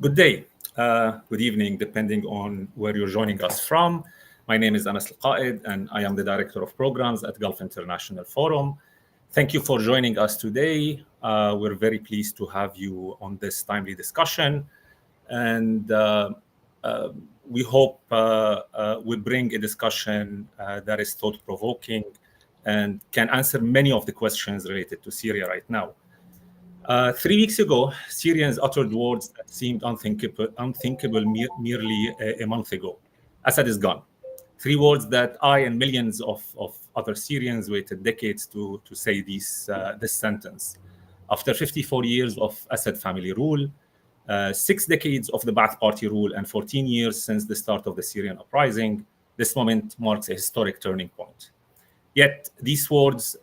Good day, good evening, depending on where you're joining us from. My name is Anas Al-Qaid, and I am the Director of Programs at Gulf International Forum. Thank you for joining us today. We're very pleased to have you on this timely discussion. And we hope we bring a discussion that is thought-provoking and can answer many of the questions related to Syria right now. 3 weeks ago, Syrians uttered words that seemed unthinkable merely a month ago. Assad is gone. 3 words that I and millions of other Syrians waited decades to say this sentence. After 54 years of Assad family rule, 6 decades of the Ba'ath Party rule, and 14 years since the start of the Syrian uprising, this moment marks a historic turning point. Yet these words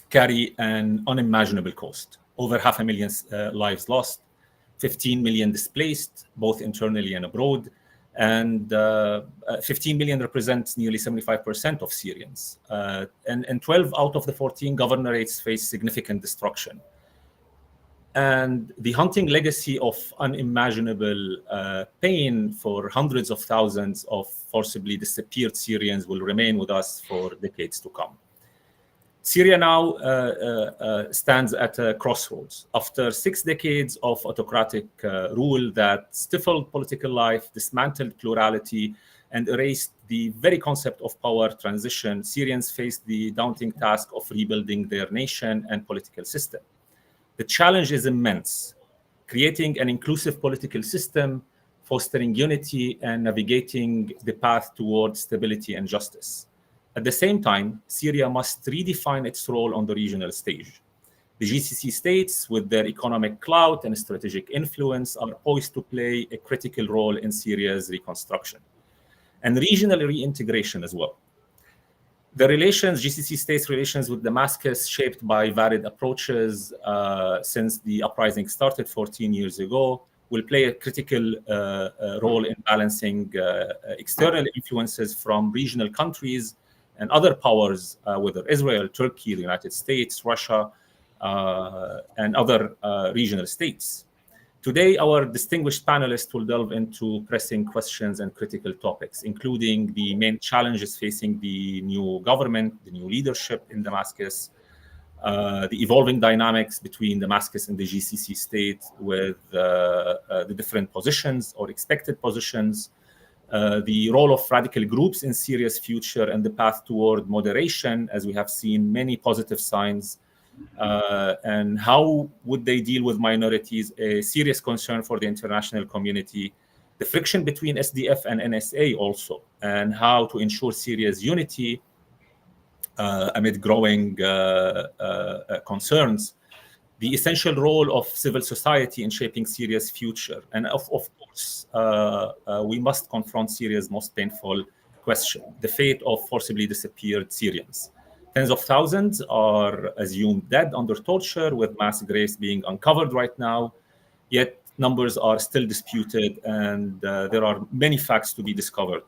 carry an unimaginable cost. Over 500,000 lives lost, 15 million displaced, both internally and abroad, and 15 million represents nearly 75% of Syrians. And 12 out of the 14 governorates face significant destruction. And the haunting legacy of unimaginable pain for hundreds of thousands of forcibly disappeared Syrians will remain with us for decades to come. Syria now stands at a crossroads. After 6 decades of autocratic rule that stifled political life, dismantled plurality, and erased the very concept of power transition, Syrians face the daunting task of rebuilding their nation and political system. The challenge is immense: creating an inclusive political system, fostering unity, and navigating the path towards stability and justice. At the same time, Syria must redefine its role on the regional stage. The GCC states, with their economic clout and strategic influence, are poised to play a critical role in Syria's reconstruction and regional reintegration as well. The GCC states' relations with Damascus, shaped by varied approaches since the uprising started 14 years ago, will play a critical role in balancing external influences from regional countries and other powers, whether Israel, Turkey, the United States, Russia, and other regional states. Today, our distinguished panelists will delve into pressing questions and critical topics, including the main challenges facing the new government, the new leadership in Damascus, the evolving dynamics between Damascus and the GCC state with the different positions or expected positions, the role of radical groups in Syria's future and the path toward moderation, as we have seen many positive signs, and how would they deal with minorities, a serious concern for the international community, the friction between SDF and NSA also, and how to ensure Syria's unity amid growing concerns, the essential role of civil society in shaping Syria's future. And of course, we must confront Syria's most painful question, the fate of forcibly disappeared Syrians. Tens of thousands are assumed dead under torture, with mass graves being uncovered right now, yet numbers are still disputed, and there are many facts to be discovered.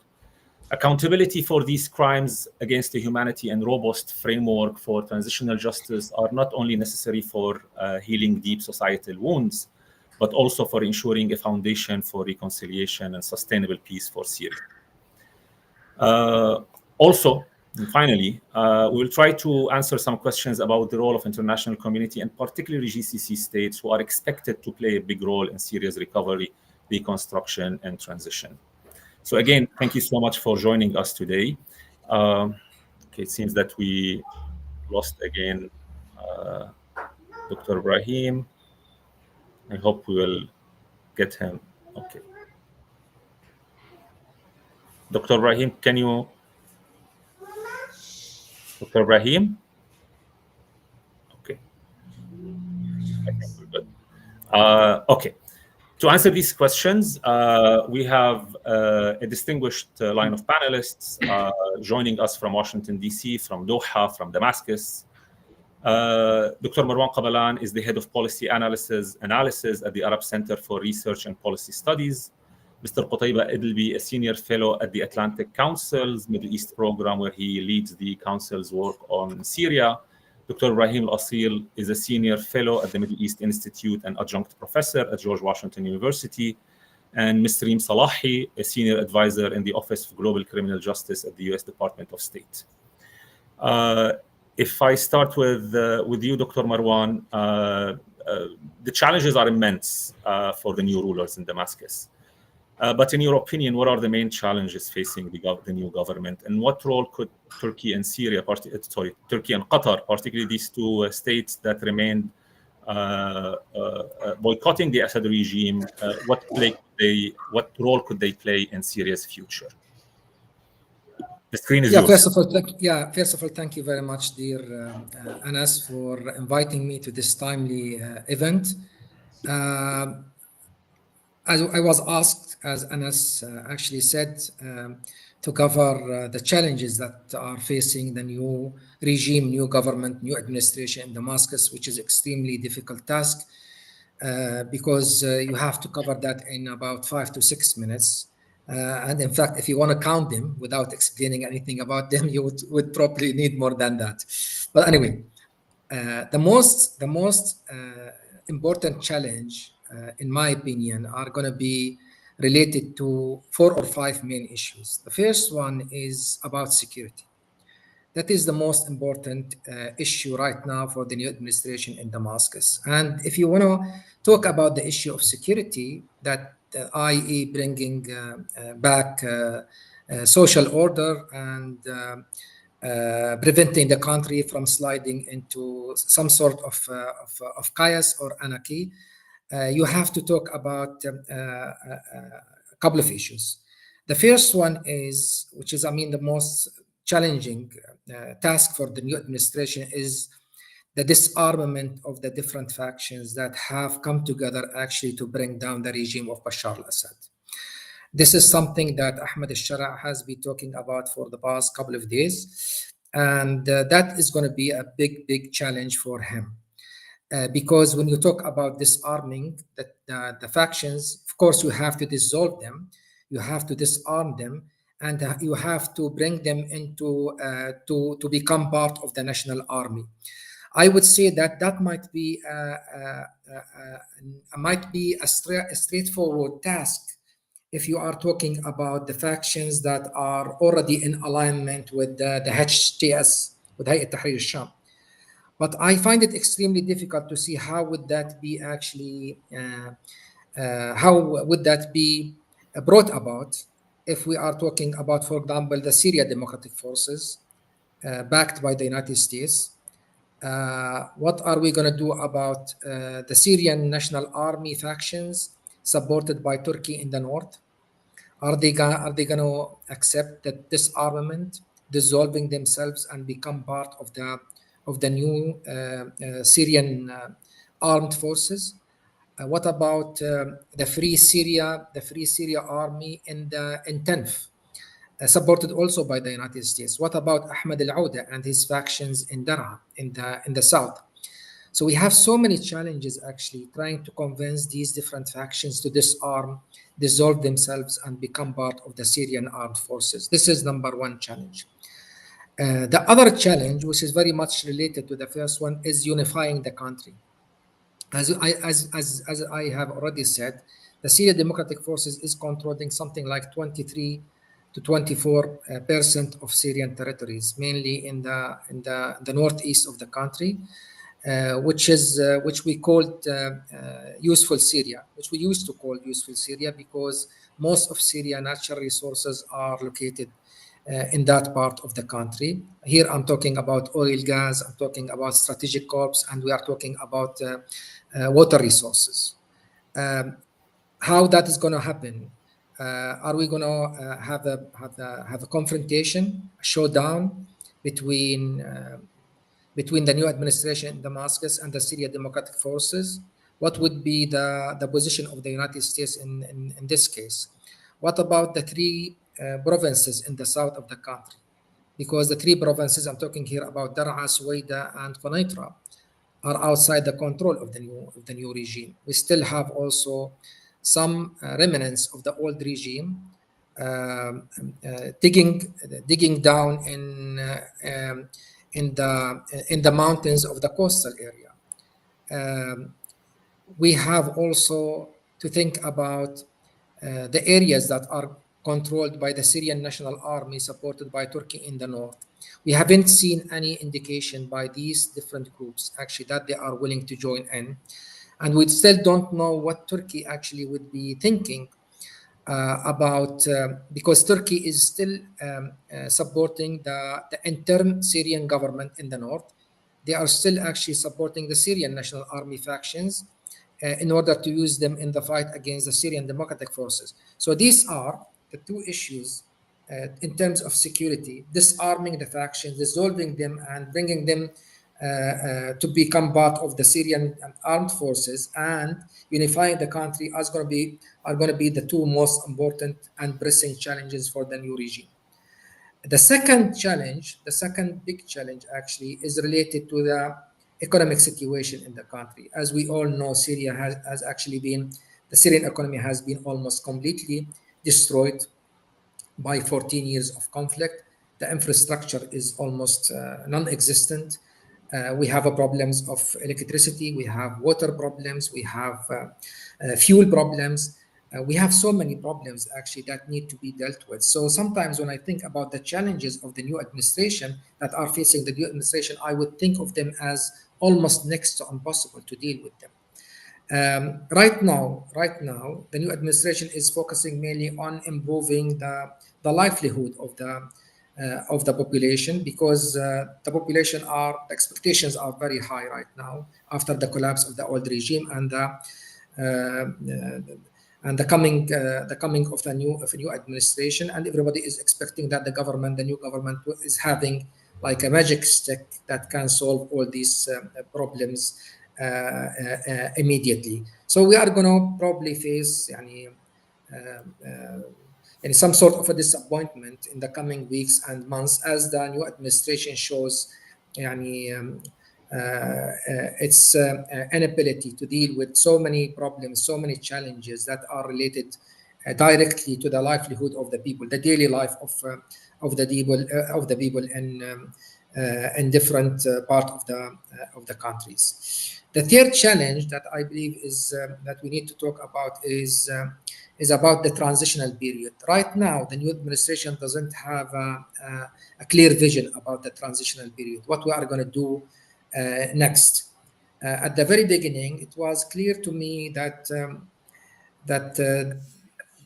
Accountability for these crimes against the humanity and robust framework for transitional justice are not only necessary for healing deep societal wounds, but also for ensuring a foundation for reconciliation and sustainable peace for Syria. Also, and finally, we'll try to answer some questions about the role of international community, and particularly GCC states, who are expected to play a big role in Syria's recovery, reconstruction, and transition. So again, thank you so much for joining us today. It seems that we lost again Dr. Ibrahim. I hope we will get him. Okay. Dr. Ibrahim, can you... Dr. Ibrahim? Okay. I think we're good. Okay. To answer these questions, we have a distinguished line of panelists joining us from Washington, D.C., from Doha, from Damascus. Dr. Marwan Qabalan is the head of policy analysis at the Arab Center for Research and Policy Studies. Mr. Qutayba Idilbi, a senior fellow at the Atlantic Council's Middle East program, where he leads the council's work on Syria. Dr. Ibrahim Al-Asil is a senior fellow at the Middle East Institute and adjunct professor at George Washington University. And Ms. Reem Salahi, a senior advisor in the Office of Global Criminal Justice at the U.S. Department of State. If I start with you, Dr. Marwan, the challenges are immense for the new rulers in Damascus. But in your opinion, what are the main challenges facing the new government, and what role could Turkey and Syria, Turkey and Qatar, particularly these two states that remained boycotting the Assad regime, what role could they play in Syria's future? The screen is yours. First of all, thank you very much, dear Anas, for inviting me to this timely event. As I was asked, as Anas actually said, to cover the challenges that are facing the new regime, new government, new administration in Damascus, which is extremely difficult task because you have to cover that in about 5 to 6 minutes. And in fact, if you want to count them without explaining anything about them, you would probably need more than that. But anyway, the most important challenge, in my opinion, are going to be related to 4 or 5 main issues. The first one is about security. That is the most important issue right now for the new administration in Damascus. And if you want to talk about the issue of security, that i.e. bringing back social order and preventing the country from sliding into some sort of chaos or anarchy, you have to talk about a couple of issues. The first one is, which is, the most challenging task for the new administration, is the disarmament of the different factions that have come together actually to bring down the regime of Bashar al-Assad. This is something that Ahmed al-Shara has been talking about for the past couple of days. And that is going to be a big challenge for him. Because when you talk about disarming the factions, of course, you have to dissolve them, you have to disarm them, and you have to bring them into to become part of the national army. I would say that might be a straightforward task if you are talking about the factions that are already in alignment with the HTS, with Hayat Tahrir al-Sham. But I find it extremely difficult to see how would that be actually, how would that be brought about if we are talking about, for example, the Syria Democratic Forces backed by the United States. What are we going to do about the Syrian National Army factions supported by Turkey in the north? Are they going to accept that disarmament, dissolving themselves and become part of the new Syrian armed forces? What about the Free Syria army in Tanf, supported also by the United States? What about Ahmed al-Auda and his factions in Dar'a in the south? So we have so many challenges actually trying to convince these different factions to disarm, dissolve themselves, and become part of the Syrian armed forces. This is number one challenge. The other challenge, which is very much related to the first one, is unifying the country. As I have already said, the Syrian Democratic Forces is controlling something like 23 to 24% of Syrian territories, mainly in the northeast of the country, which we called useful Syria, which we used to call useful Syria, because most of Syria's natural resources are located in that part of the country. Here I'm talking about oil, gas, I'm talking about strategic corps, and we are talking about water resources. How that is going to happen? Are we going to have a confrontation, a showdown between the new administration in Damascus and the Syrian Democratic Forces? What would be the position of the United States in this case? What about the three provinces in the south of the country? Because the three provinces, I'm talking here about Dar'a, Suwaida, and Quneitra, are outside the control of the new regime. We still have also some remnants of the old regime digging down in the mountains of the coastal area. We have also to think about the areas that are controlled by the Syrian National Army supported by Turkey in the north. We haven't seen any indication by these different groups actually that they are willing to join in. And we still don't know what Turkey actually would be thinking about, because Turkey is still supporting the interim Syrian government in the north. They are still actually supporting the Syrian National Army factions in order to use them in the fight against the Syrian Democratic Forces. So these are the two issues in terms of security: disarming the factions, dissolving them, and bringing them to become part of the Syrian armed forces, and unifying the country are going to be the two most important and pressing challenges for the new regime. The second challenge, the second big challenge actually, is related to the economic situation in the country. As we all know, Syria has actually been, the Syrian economy has been almost completely destroyed by 14 years of conflict. The infrastructure is almost non-existent. We have problems of electricity, we have water problems, we have fuel problems. We have so many problems actually that need to be dealt with. So sometimes when I think about the challenges of the new administration that are facing the new administration, I would think of them as almost next to impossible to deal with them. Right now, the new administration is focusing mainly on improving the livelihood of the population, because the expectations are very high right now after the collapse of the old regime and the coming of a new administration, and everybody is expecting that the new government is having like a magic stick that can solve all these problems immediately. So we are going to probably face some sort of a disappointment in the coming weeks and months as the new administration shows its inability to deal with so many problems, so many challenges that are related directly to the livelihood of the people, the daily life of the people in different part of the countries. The third challenge that I believe is that we need to talk about is about the transitional period. Right now, the new administration doesn't have a clear vision about the transitional period, what we are going to do next. At the very beginning, it was clear to me that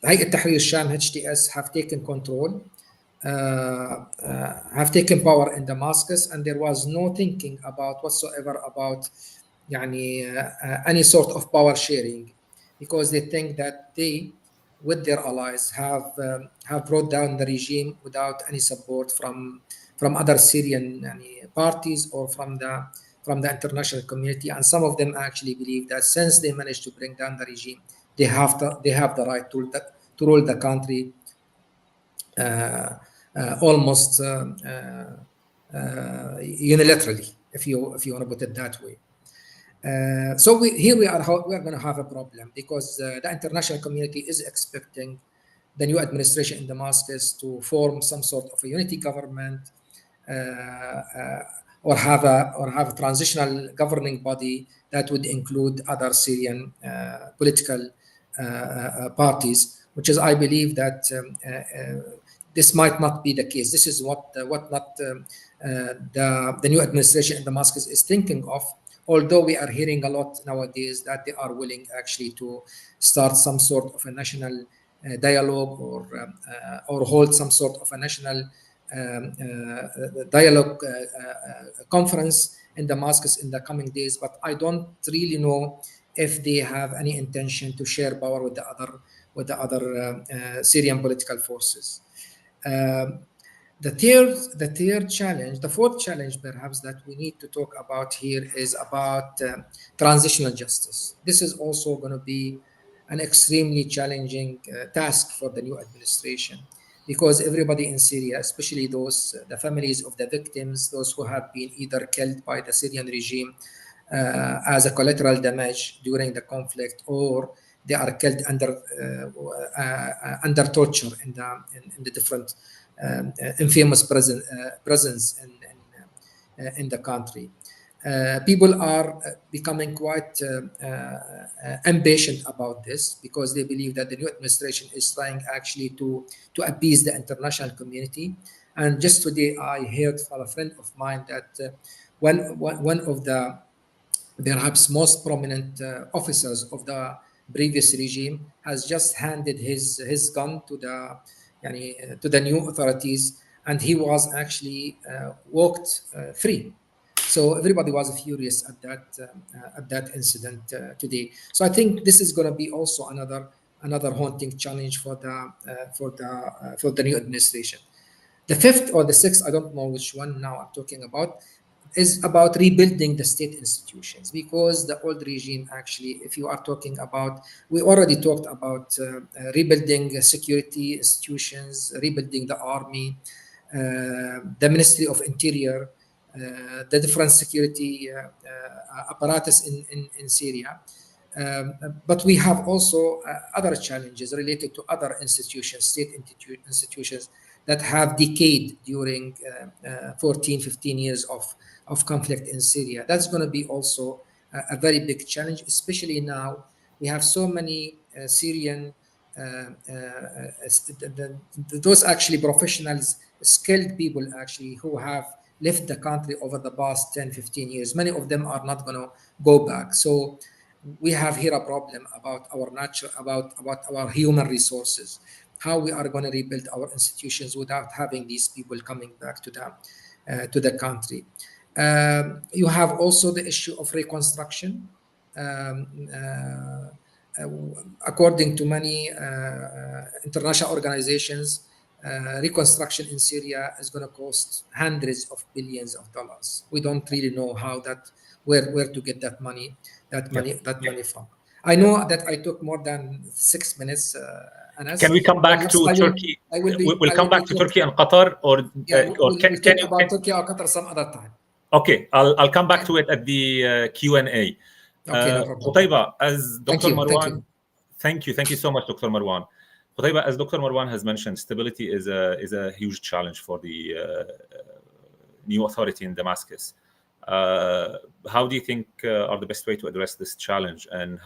Hayat Tahrir al-Sham HTS have taken control, have taken power in Damascus, and there was no thinking about whatsoever about any sort of power sharing, because they think that they, with their allies, have brought down the regime without any support from other Syrian parties or from the international community. And some of them actually believe that since they managed to bring down the regime, they have the right to rule the country almost unilaterally, if you want to put it that way. So we are going to have a problem, because the international community is expecting the new administration in Damascus to form some sort of a unity government, or have a transitional governing body that would include other Syrian political parties, which is, I believe, that this might not be the case. This is what the new administration in Damascus is thinking of. Although we are hearing a lot nowadays that they are willing actually to start some sort of a national dialogue, or hold some sort of a national dialogue conference in Damascus in the coming days, but I don't really know if they have any intention to share power with the other Syrian political forces. The fourth challenge perhaps that we need to talk about here is about transitional justice. This is also going to be an extremely challenging task for the new administration, because everybody in Syria, especially the families of the victims, those who have been either killed by the Syrian regime as a collateral damage during the conflict, or they are killed under torture in the different infamous prisons in the country. People are becoming quite impatient about this because they believe that the new administration is trying actually to appease the international community. And just today, I heard from a friend of mine that one of the perhaps most prominent officers of the previous regime has just handed his gun to the new authorities, and he was actually walked free. So everybody was furious at that incident today. So I think this is going to be also another haunting challenge for the new administration. The fifth or the sixth, I don't know which one now I'm talking about, is about rebuilding the state institutions, because the old regime, actually, if you are talking about, we already talked about rebuilding security institutions, rebuilding the army, the Ministry of Interior, the different security apparatus in Syria. But we have also other challenges related to other institutions, state institutions that have decayed during 14, 15 years of conflict in Syria. That's going to be also a very big challenge, especially now. We have so many Syrian, those actually professionals, skilled people actually who have left the country over the past 10, 15 years. Many of them are not going to go back. So we have here a problem about our natural, about our human resources, how we are going to rebuild our institutions without having these people coming back to the country. You have also the issue of reconstruction. According to many international organizations, reconstruction in Syria is going to cost hundreds of billions of dollars. We don't really know how where to get that money from. I know that I took more than 6 minutes. Anas. Can we come back to Turkey? We'll come back to Turkey and Qatar, or we'll talk about Turkey or Qatar some other time. Okay, I'll come back to it at the Q&A. Okay, no problem. Qutaiba, as Dr. Marwan, thank you so much, Dr. Marwan. Qutaiba, as Dr. Marwan has mentioned, stability is a huge challenge for the new authority in Damascus. How do you think are the best way to address this challenge, and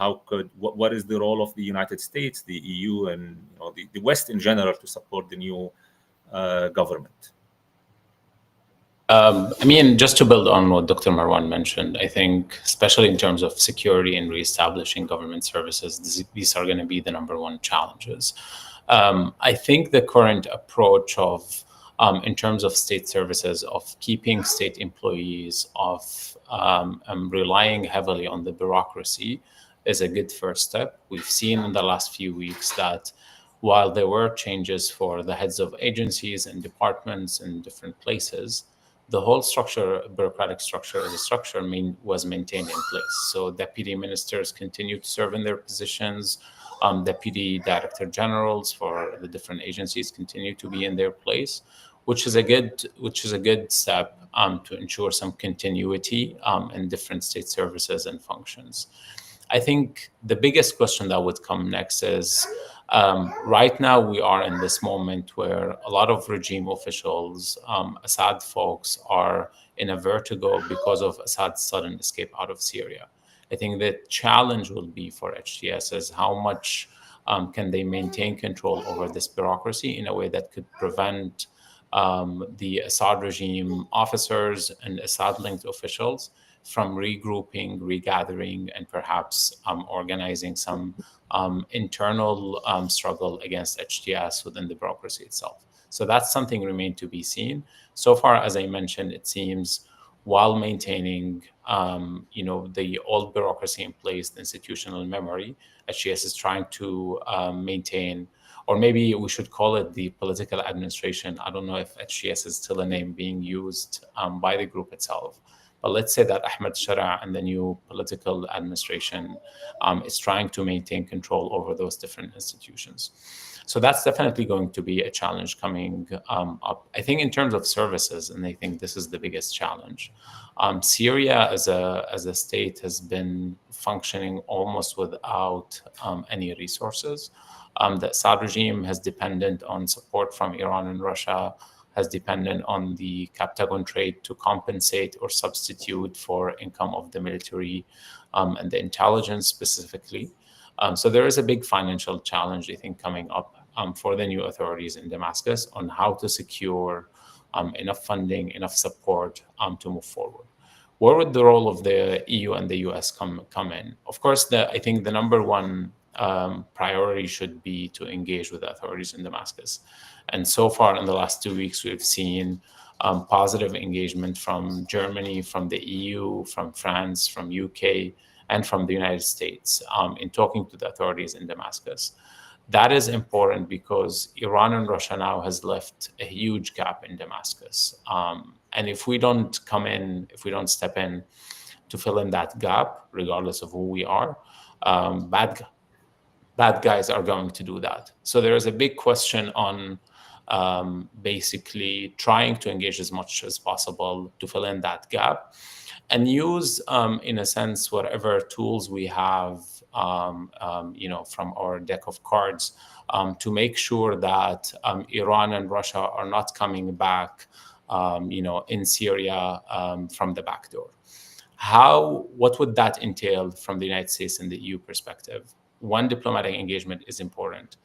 what is the role of the United States, the EU, and the West in general to support the new government? I mean, just to build on what Dr. Marwan mentioned, I think, especially in terms of security and reestablishing government services, these are going to be the number one challenges. I think the current approach of, in terms of state services, of keeping state employees, of relying heavily on the bureaucracy is a good first step. We've seen in the last few weeks that while there were changes for the heads of agencies and departments in different places, the whole bureaucratic structure was maintained in place. So deputy ministers continue to serve in their positions. Deputy director generals for the different agencies continue to be in their place, which is a good step to ensure some continuity in different state services and functions. I think the biggest question that would come next is, right now we are in this moment where a lot of regime officials, Assad folks, are in a vertigo because of Assad's sudden escape out of Syria. I think the challenge will be for HTS is how much can they maintain control over this bureaucracy in a way that could prevent the Assad regime officers and Assad-linked officials from regrouping, regathering, and perhaps organizing some internal struggle against HTS within the bureaucracy itself. So that's something remains to be seen. So far, as I mentioned, it seems while maintaining the old bureaucracy in place, the institutional memory, HTS is trying to maintain, or maybe we should call it the political administration. I don't know if HTS is still a name being used by the group itself. But let's say that Ahmed Shara and the new political administration is trying to maintain control over those different institutions. So that's definitely going to be a challenge coming up. I think in terms of services, and I think this is the biggest challenge. Syria as a state has been functioning almost without any resources. The Assad regime has depended on support from Iran and Russia has depended on the Captagon trade to compensate or substitute for income of the military and the intelligence specifically. So there is a big financial challenge, I think, coming up for the new authorities in Damascus on how to secure enough funding, enough support to move forward. Where would the role of the EU and the US come in? Of course, I think the number one priority should be to engage with the authorities in Damascus. And so far in the last 2 weeks, we've seen positive engagement from Germany, from the EU, from France, from UK, and from the United States in talking to the authorities in Damascus. That is important because Iran and Russia now has left a huge gap in Damascus. And if we don't come in, if we don't step in to fill in that gap, regardless of who we are, bad guys are going to do that. So there is a big question on basically trying to engage as much as possible to fill in that gap and use, in a sense, whatever tools we have, from our deck of cards to make sure that Iran and Russia are not coming back, in Syria from the back door. What would that entail from the United States and the EU perspective? One, diplomatic engagement is important.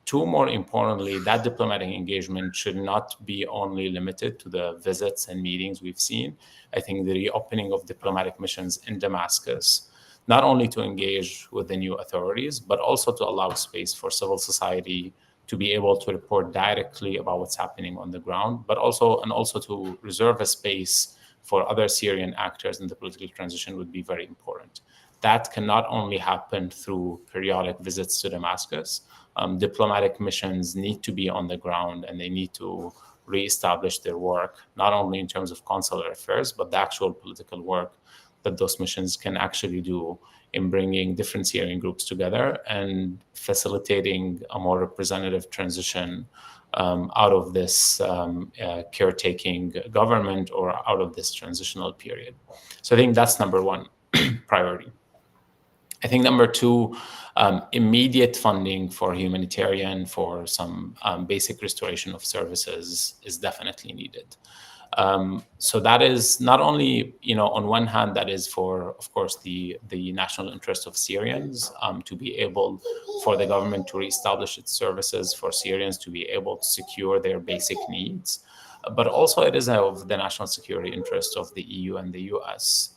Two, more importantly, that diplomatic engagement should not be only limited to the visits and meetings we've seen. I think the reopening of diplomatic missions in Damascus, not only to engage with the new authorities, but also to allow space for civil society to be able to report directly about what's happening on the ground, but also to reserve a space for other Syrian actors in the political transition would be very important. That cannot only happen through periodic visits to Damascus. Diplomatic missions need to be on the ground and they need to reestablish their work, not only in terms of consular affairs, but the actual political work that those missions can actually do in bringing different Syrian groups together and facilitating a more representative transition out of this caretaking government or out of this transitional period. So I think that's number one priority. I think number two, immediate funding for humanitarian, for some basic restoration of services is definitely needed. So that is not only, on one hand, that is for, of course, the national interest of Syrians to be able for the government to reestablish its services, for Syrians to be able to secure their basic needs. But also it is of the national security interest of the EU and the US.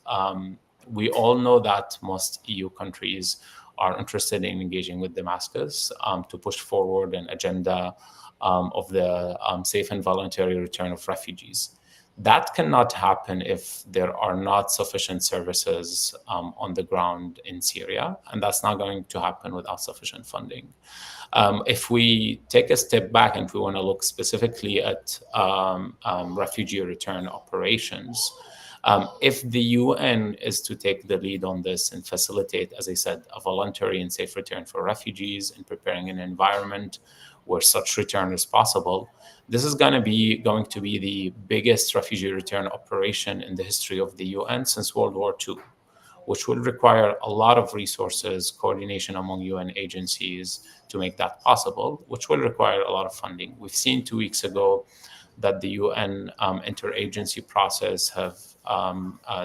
We all know that most EU countries are interested in engaging with Damascus to push forward an agenda of the safe and voluntary return of refugees. That cannot happen if there are not sufficient services on the ground in Syria, and that's not going to happen without sufficient funding. If we take a step back and if we want to look specifically at refugee return operations, if the UN is to take the lead on this and facilitate, as I said, a voluntary and safe return for refugees and preparing an environment where such return is possible, this is going to be the biggest refugee return operation in the history of the UN since World War II, which will require a lot of resources, coordination among UN agencies to make that possible, which will require a lot of funding. We've seen 2 weeks ago that the UN interagency process have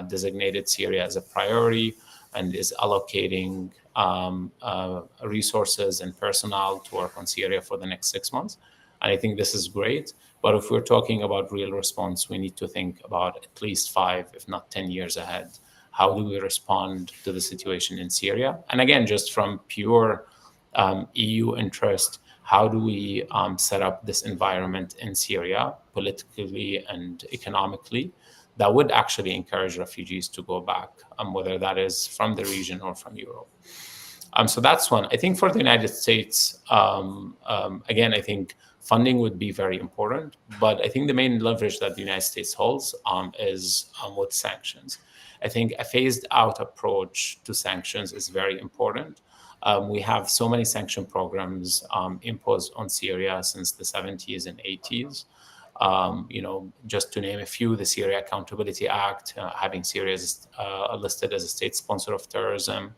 designated Syria as a priority and is allocating resources and personnel to work on Syria for the next 6 months. And I think this is great. But if we're talking about real response, we need to think about at least 5, if not 10 years ahead. How do we respond to the situation in Syria? And again, just from pure EU interest, how do we set up this environment in Syria politically and economically that would actually encourage refugees to go back, whether that is from the region or from Europe? So that's one. I think for the United States, again, I think funding would be very important, but I think the main leverage that the United States holds is with sanctions. I think a phased out approach to sanctions is very important. We have so many sanction programs imposed on Syria since the 70s and 80s. Just to name a few, the Syria Accountability Act, having Syria listed as a state sponsor of terrorism,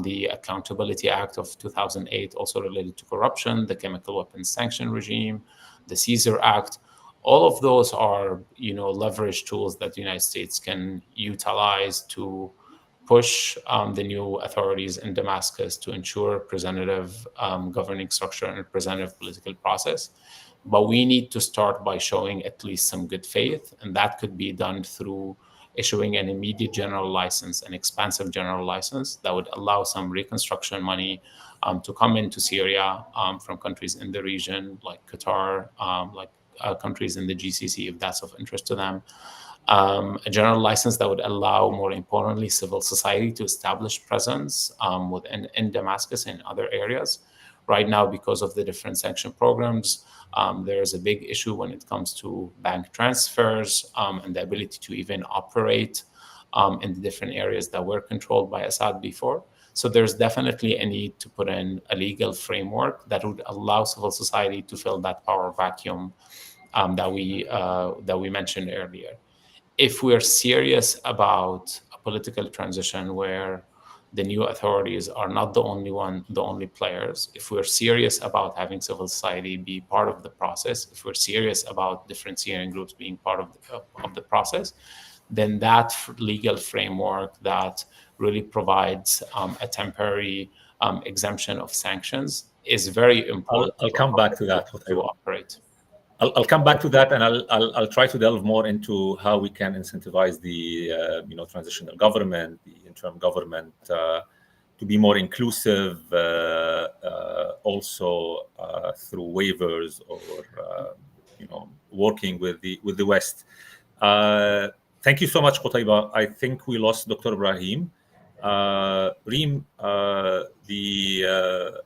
the Accountability Act of 2008, also related to corruption, the Chemical Weapons Sanction Regime, the Caesar Act. All of those are, leverage tools that the United States can utilize to push the new authorities in Damascus to ensure representative governing structure and representative political process. But we need to start by showing at least some good faith, and that could be done through issuing an immediate general license, an expansive general license that would allow some reconstruction money to come into Syria from countries in the region, like Qatar, like countries in the GCC, if that's of interest to them. A general license that would allow, more importantly, civil society to establish presence in Damascus and other areas. Right now, because of the different sanction programs, there is a big issue when it comes to bank transfers and the ability to even operate in the different areas that were controlled by Assad before. So there's definitely a need to put in a legal framework that would allow civil society to fill that power vacuum that we mentioned earlier. If we're serious about a political transition where the new authorities are not the only players, if we're serious about having civil society be part of the process, if we're serious about different Syrian groups being part of the process, then that legal framework that really provides a temporary exemption of sanctions is very important. I'll come back to that. To operate. I'll come back to that, and I'll try to delve more into how we can incentivize the transitional government, the interim government, to be more inclusive, also through waivers or working with the West. Thank you so much, Qutaiba. I think we lost Dr. Ibrahim. Reem, the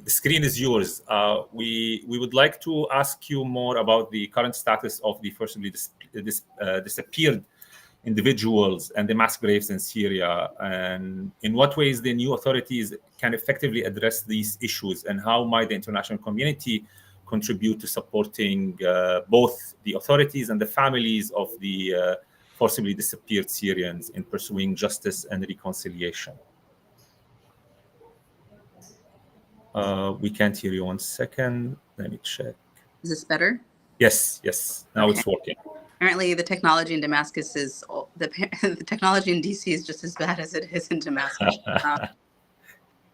screen is yours. We would like to ask you more about the current status of the forcibly disappeared individuals and the mass graves in Syria, and in what ways the new authorities can effectively address these issues, and how might the international community contribute to supporting both the authorities and the families of the forcibly disappeared Syrians in pursuing justice and reconciliation. We can't hear you. 1 second. Let me check. Is this better? Yes. Now Okay. It's working. Apparently, the technology in Damascus is the technology in DC is just as bad as it is in Damascus.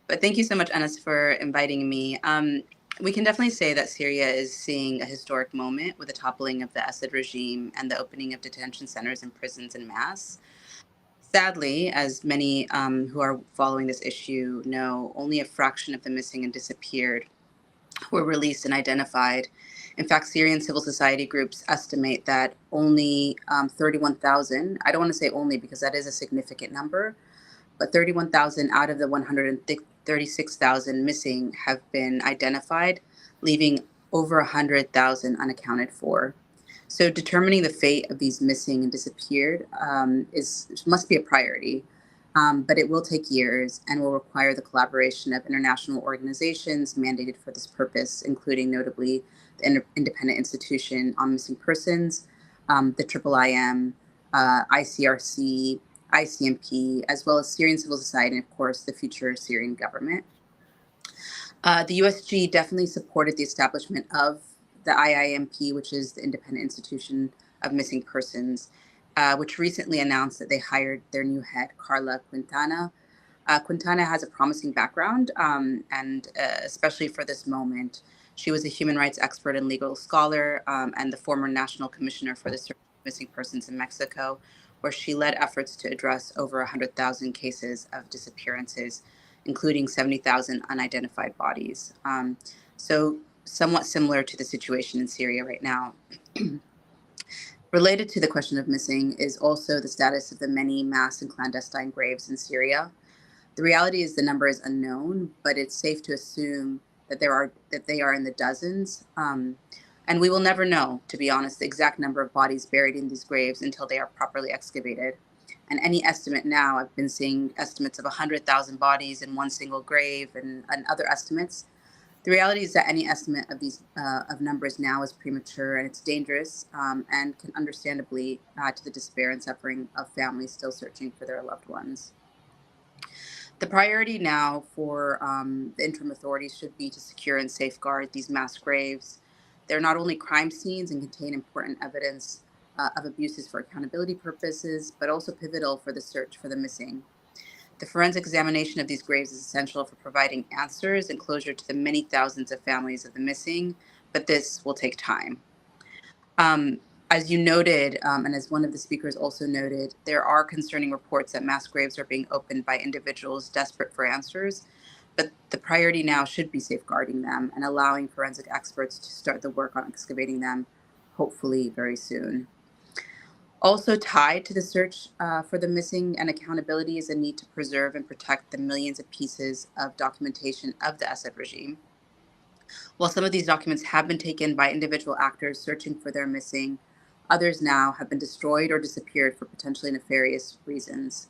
But thank you so much, Anas, for inviting me. We can definitely say that Syria is seeing a historic moment with the toppling of the Assad regime and the opening of detention centers and prisons en masse. Sadly, as many who are following this issue know, only a fraction of the missing and disappeared were released and identified. In fact, Syrian civil society groups estimate that only 31,000, I don't want to say only because that is a significant number, but 31,000 out of the 136,000 missing have been identified, leaving over 100,000 unaccounted for. So determining the fate of these missing and disappeared must be a priority, but it will take years and will require the collaboration of international organizations mandated for this purpose, including notably the Independent Institution on Missing Persons, the IIIM, ICRC, ICMP, as well as Syrian civil society, and of course, the future Syrian government. The USG definitely supported the establishment of the IIMP, which is the Independent Institution of Missing Persons, which recently announced that they hired their new head, Carla Quintana. Quintana has a promising background, and especially for this moment, she was a human rights expert and legal scholar, and the former National Commissioner for the Search of Missing Persons in Mexico, where she led efforts to address over 100,000 cases of disappearances, including 70,000 unidentified bodies. So somewhat similar to the situation in Syria right now. Related to the question of missing is also the status of the many mass and clandestine graves in Syria. The reality is the number is unknown, but it's safe to assume that they are in the dozens. And we will never know, to be honest, the exact number of bodies buried in these graves until they are properly excavated. And any estimate now, I've been seeing estimates of 100,000 bodies in one single grave and other estimates. The reality is that any estimate of these of numbers now is premature, and it's dangerous, and can understandably add to the despair and suffering of families still searching for their loved ones. The priority now for the interim authorities should be to secure and safeguard these mass graves, They're not only crime scenes and contain important evidence of abuses for accountability purposes, but also pivotal for the search for the missing. The forensic examination of these graves is essential for providing answers and closure to the many thousands of families of the missing, but this will take time. As you noted, and as one of the speakers also noted, there are concerning reports that mass graves are being opened by individuals desperate for answers, but the priority now should be safeguarding them and allowing forensic experts to start the work on excavating them, hopefully very soon. Also tied to the search for the missing and accountability is a need to preserve and protect the millions of pieces of documentation of the Assad regime. While some of these documents have been taken by individual actors searching for their missing, others now have been destroyed or disappeared for potentially nefarious reasons.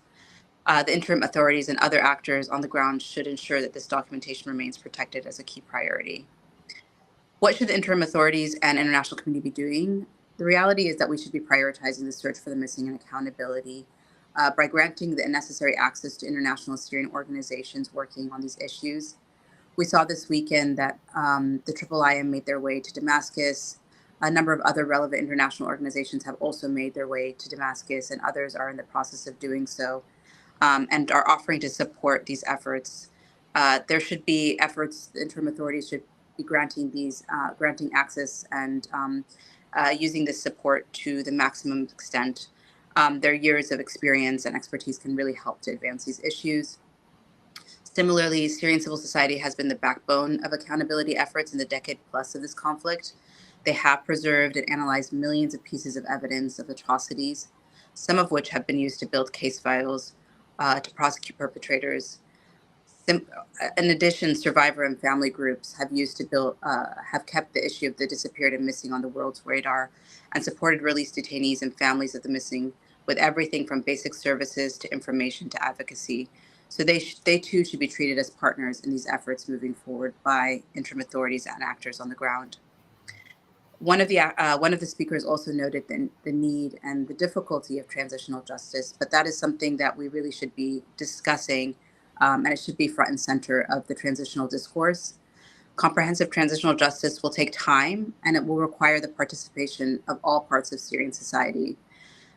The interim authorities and other actors on the ground should ensure that this documentation remains protected as a key priority. What should the interim authorities and international community be doing? The reality is that we should be prioritizing the search for the missing and accountability by granting the necessary access to international Syrian organizations working on these issues. We saw this weekend that the IIIM made their way to Damascus. A number of other relevant international organizations have also made their way to Damascus, and others are in the process of doing so and are offering to support these efforts. There should be efforts, the interim authorities should be granting access and using this support to the maximum extent. Their years of experience and expertise can really help to advance these issues. Similarly, Syrian civil society has been the backbone of accountability efforts in the decade plus of this conflict. They have preserved and analyzed millions of pieces of evidence of atrocities, some of which have been used to build case files to prosecute perpetrators. In addition, survivor and family groups have kept the issue of the disappeared and missing on the world's radar and supported released detainees and families of the missing with everything from basic services to information to advocacy. So they too should be treated as partners in these efforts moving forward by interim authorities and actors on the ground. One of the speakers also noted the need and the difficulty of transitional justice, but that is something that we really should be discussing, and it should be front and center of the transitional discourse. Comprehensive transitional justice will take time, and it will require the participation of all parts of Syrian society.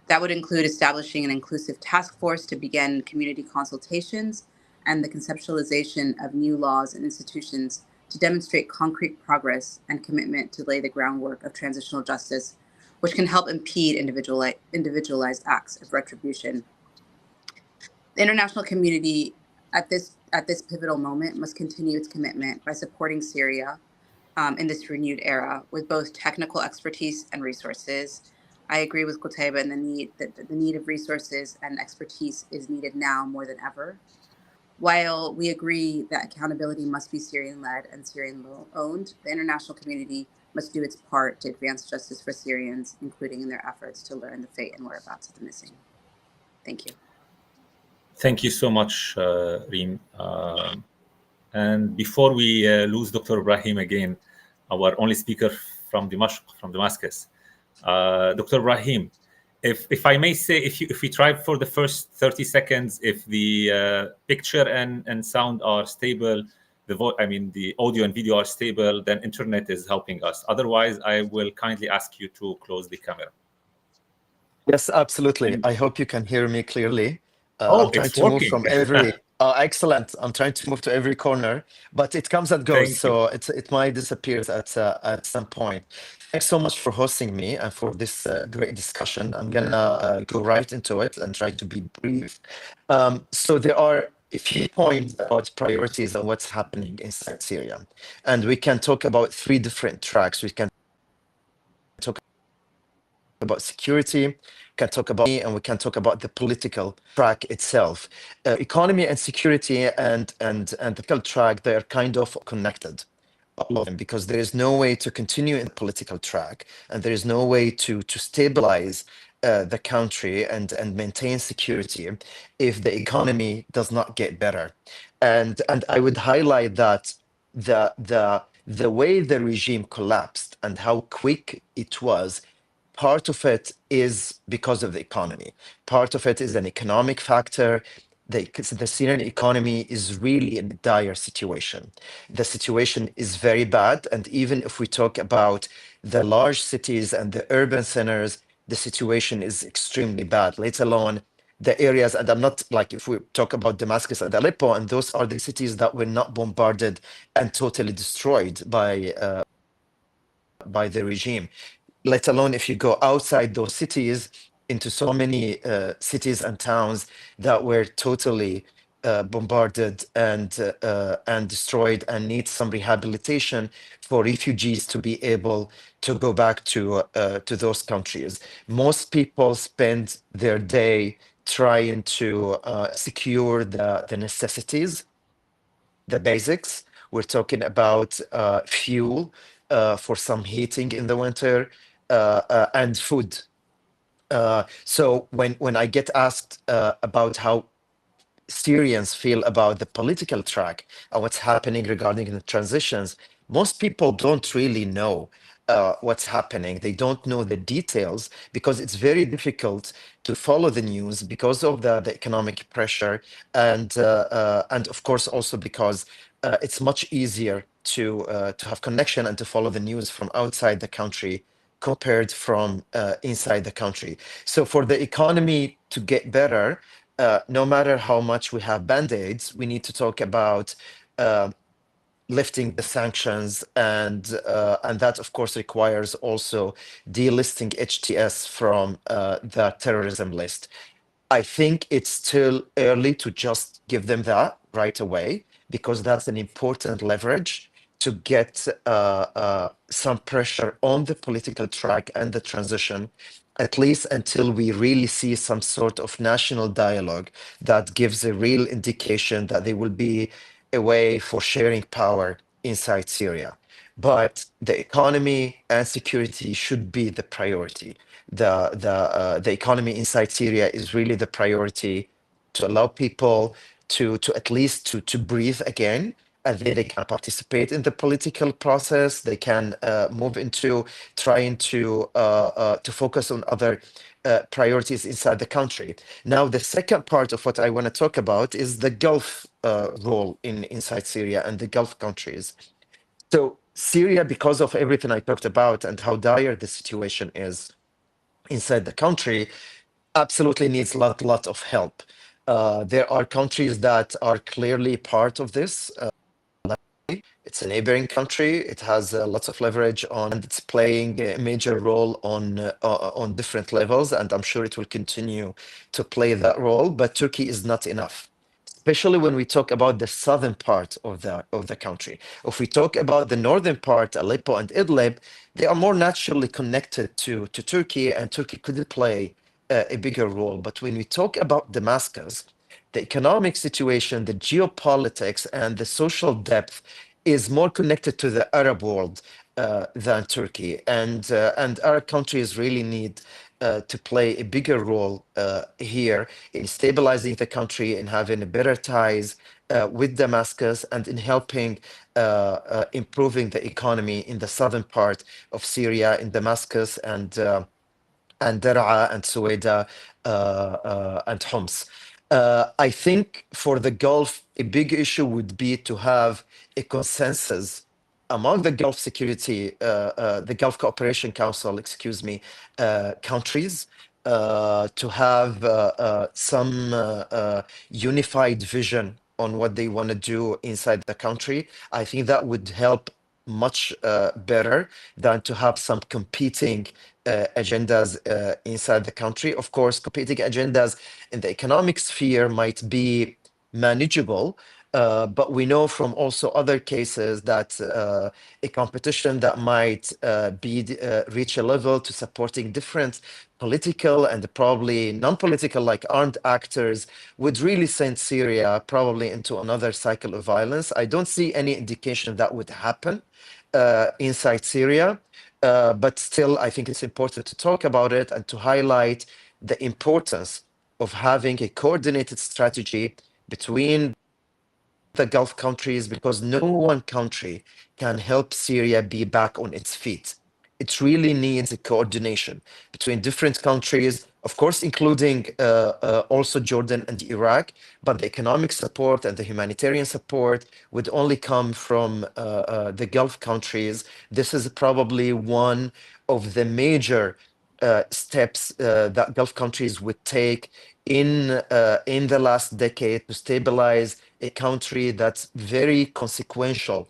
That would include establishing an inclusive task force to begin community consultations and the conceptualization of new laws and institutions to demonstrate concrete progress and commitment to lay the groundwork of transitional justice, which can help impede individualized acts of retribution. The international community at this pivotal moment must continue its commitment by supporting Syria in this renewed era with both technical expertise and resources. I agree with Qutaiba in the need of resources and expertise is needed now more than ever. While we agree that accountability must be Syrian-led and Syrian-owned, the international community must do its part to advance justice for Syrians, including in their efforts to learn the fate and whereabouts of the missing. Thank you. Thank you so much, Reem. And before we lose Dr. Ibrahim again, our only speaker from Damascus, Dr. Ibrahim, if I may say, if we try for the first 30 seconds, if the picture and sound are stable, the audio and video are stable, then internet is helping us. Otherwise, I will kindly ask you to close the camera. Yes, absolutely. I hope you can hear me clearly. I'm trying to move from every. Excellent. I'm trying to move to every corner, but it comes and goes, so it might disappear at some point. Thanks so much for hosting me and for this great discussion. I'm gonna go right into it and try to be brief. So there are a few points about priorities and what's happening inside Syria, and we can talk about 3 different tracks. We can talk about security, can talk about and we can talk about the political track itself. Economy and security and the political track, they are kind of connected, all of them, because there is no way to continue in the political track and there is no way to stabilize the country and maintain security if the economy does not get better. And I would highlight that the way the regime collapsed and how quick it was, part of it is because of the economy. Part of it is an economic factor. the Syrian economy is really in a dire situation. The situation is very bad. And even if we talk about the large cities and the urban centers, the situation is extremely bad, let alone the areas. And I'm not like, if we talk about Damascus and Aleppo, and those are the cities that were not bombarded and totally destroyed by the regime, let alone if you go outside those cities into so many cities and towns that were totally bombarded and destroyed and need some rehabilitation for refugees to be able to go back to those countries. Most people spend their day trying to secure the necessities, the basics. We're talking about fuel for some heating in the winter, and food. So when I get asked about how Syrians feel about the political track and what's happening regarding the transitions, most people don't really know what's happening. They don't know the details because it's very difficult to follow the news because of the economic pressure, and of course also because it's much easier to have connection and to follow the news from outside the country compared from inside the country. So for the economy to get better, no matter how much we have band-aids, we need to talk about lifting the sanctions, and that of course requires also delisting HTS from the terrorism list. I think it's still early to just give them that right away, because that's an important leverage to get some pressure on the political track and the transition, at least until we really see some sort of national dialogue that gives a real indication that there will be a way for sharing power inside Syria. But the economy and security should be the priority. The economy inside Syria is really the priority, to allow people to at least to breathe again, and then they can participate in the political process. They can move into trying to focus on other priorities inside the country. Now, the second part of what I want to talk about is the Gulf role inside Syria and the Gulf countries. So Syria, because of everything I talked about and how dire the situation is inside the country, absolutely needs a lot of help. There are countries that are clearly part of this. It's a neighboring country. It has lots of leverage on, and it's playing a major role on different levels, and I'm sure it will continue to play that role. But Turkey is not enough, especially when we talk about the southern part of the country. If we talk about the northern part, Aleppo and Idlib, they are more naturally connected to Turkey, and Turkey could play a bigger role. But when we talk about Damascus, the economic situation, the geopolitics, and the social depth is more connected to the Arab world than Turkey, and Arab countries really need to play a bigger role here in stabilizing the country and having better ties with Damascus, and in helping improving the economy in the southern part of Syria, in Damascus and Daraa and Suwaida and Homs. I think for the Gulf, a big issue would be to have a consensus among the Gulf Security, the Gulf Cooperation Council, excuse me, countries, to have some unified vision on what they want to do inside the country. I think that would help much better than to have some competing agendas inside the country. Of course, competing agendas in the economic sphere might be manageable, but we know from also other cases that a competition that might reach a level to supporting different political and probably non-political, like armed actors, would really send Syria probably into another cycle of violence. I don't see any indication that would happen inside Syria, but still, I think it's important to talk about it and to highlight the importance of having a coordinated strategy between the Gulf countries, because no one country can help Syria be back on its feet. It really needs a coordination between different countries of course, including also Jordan and Iraq, but the economic support and the humanitarian support would only come from the Gulf countries. This is probably one of the major steps that Gulf countries would take in the last decade to stabilize a country that's very consequential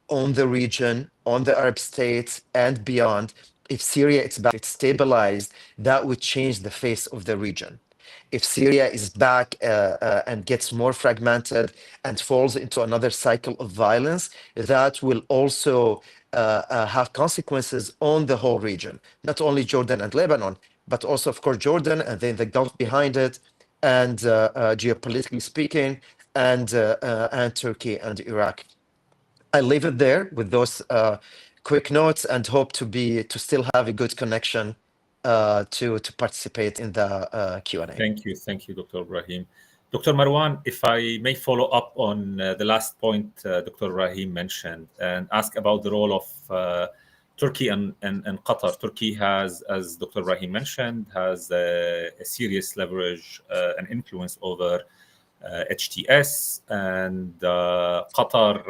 on the region, on the Arab states, and beyond. If Syria is back, it's stabilized, that would change the face of the region. If Syria is back and gets more fragmented and falls into another cycle of violence, that will also have consequences on the whole region, not only Jordan and Lebanon, but also, of course, Jordan and then the Gulf behind it, and geopolitically speaking, and Turkey and Iraq. I leave it there with those quick notes and hope to still have a good connection to participate in the Q&A. Thank you, Dr. Rahim. Dr. Marwan, if I may follow up on the last point Dr. Rahim mentioned and ask about the role of Turkey and Qatar. Turkey has, as Dr. Rahim mentioned, has a serious leverage and influence over HTS, and Qatar,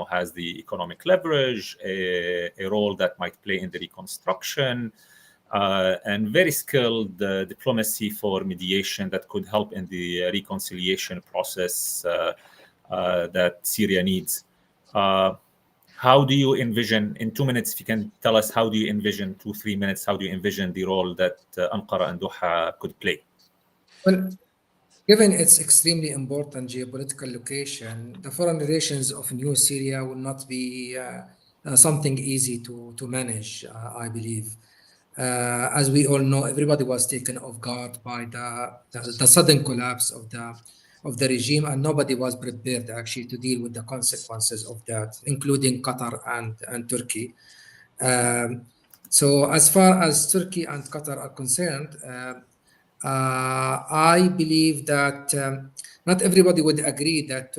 has the economic leverage, a role that might play in the reconstruction, and very skilled diplomacy for mediation that could help in the reconciliation process that Syria needs. How do you envision, in 2 minutes, if you can tell us, how do you envision, 2-3 minutes, how do you envision the role that Ankara and Doha could play? Well, given its extremely important geopolitical location, the foreign relations of New Syria will not be something easy to manage, I believe. As we all know, everybody was taken off guard by the sudden collapse of the regime, and nobody was prepared actually to deal with the consequences of that, including Qatar and Turkey. So as far as Turkey and Qatar are concerned, I believe that not everybody would agree that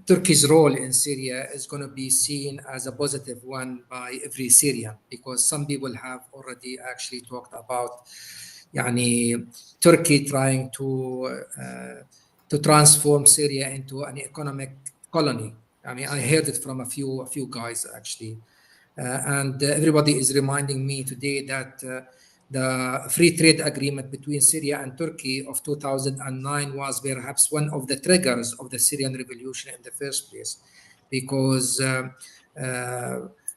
Turkey's role in Syria is going to be seen as a positive one by every Syrian, because some people have already actually talked about Turkey trying to transform Syria into an economic colony. I mean, I heard it from a few guys actually, and everybody is reminding me today that the free trade agreement between Syria and Turkey of 2009 was perhaps one of the triggers of the Syrian revolution in the first place, because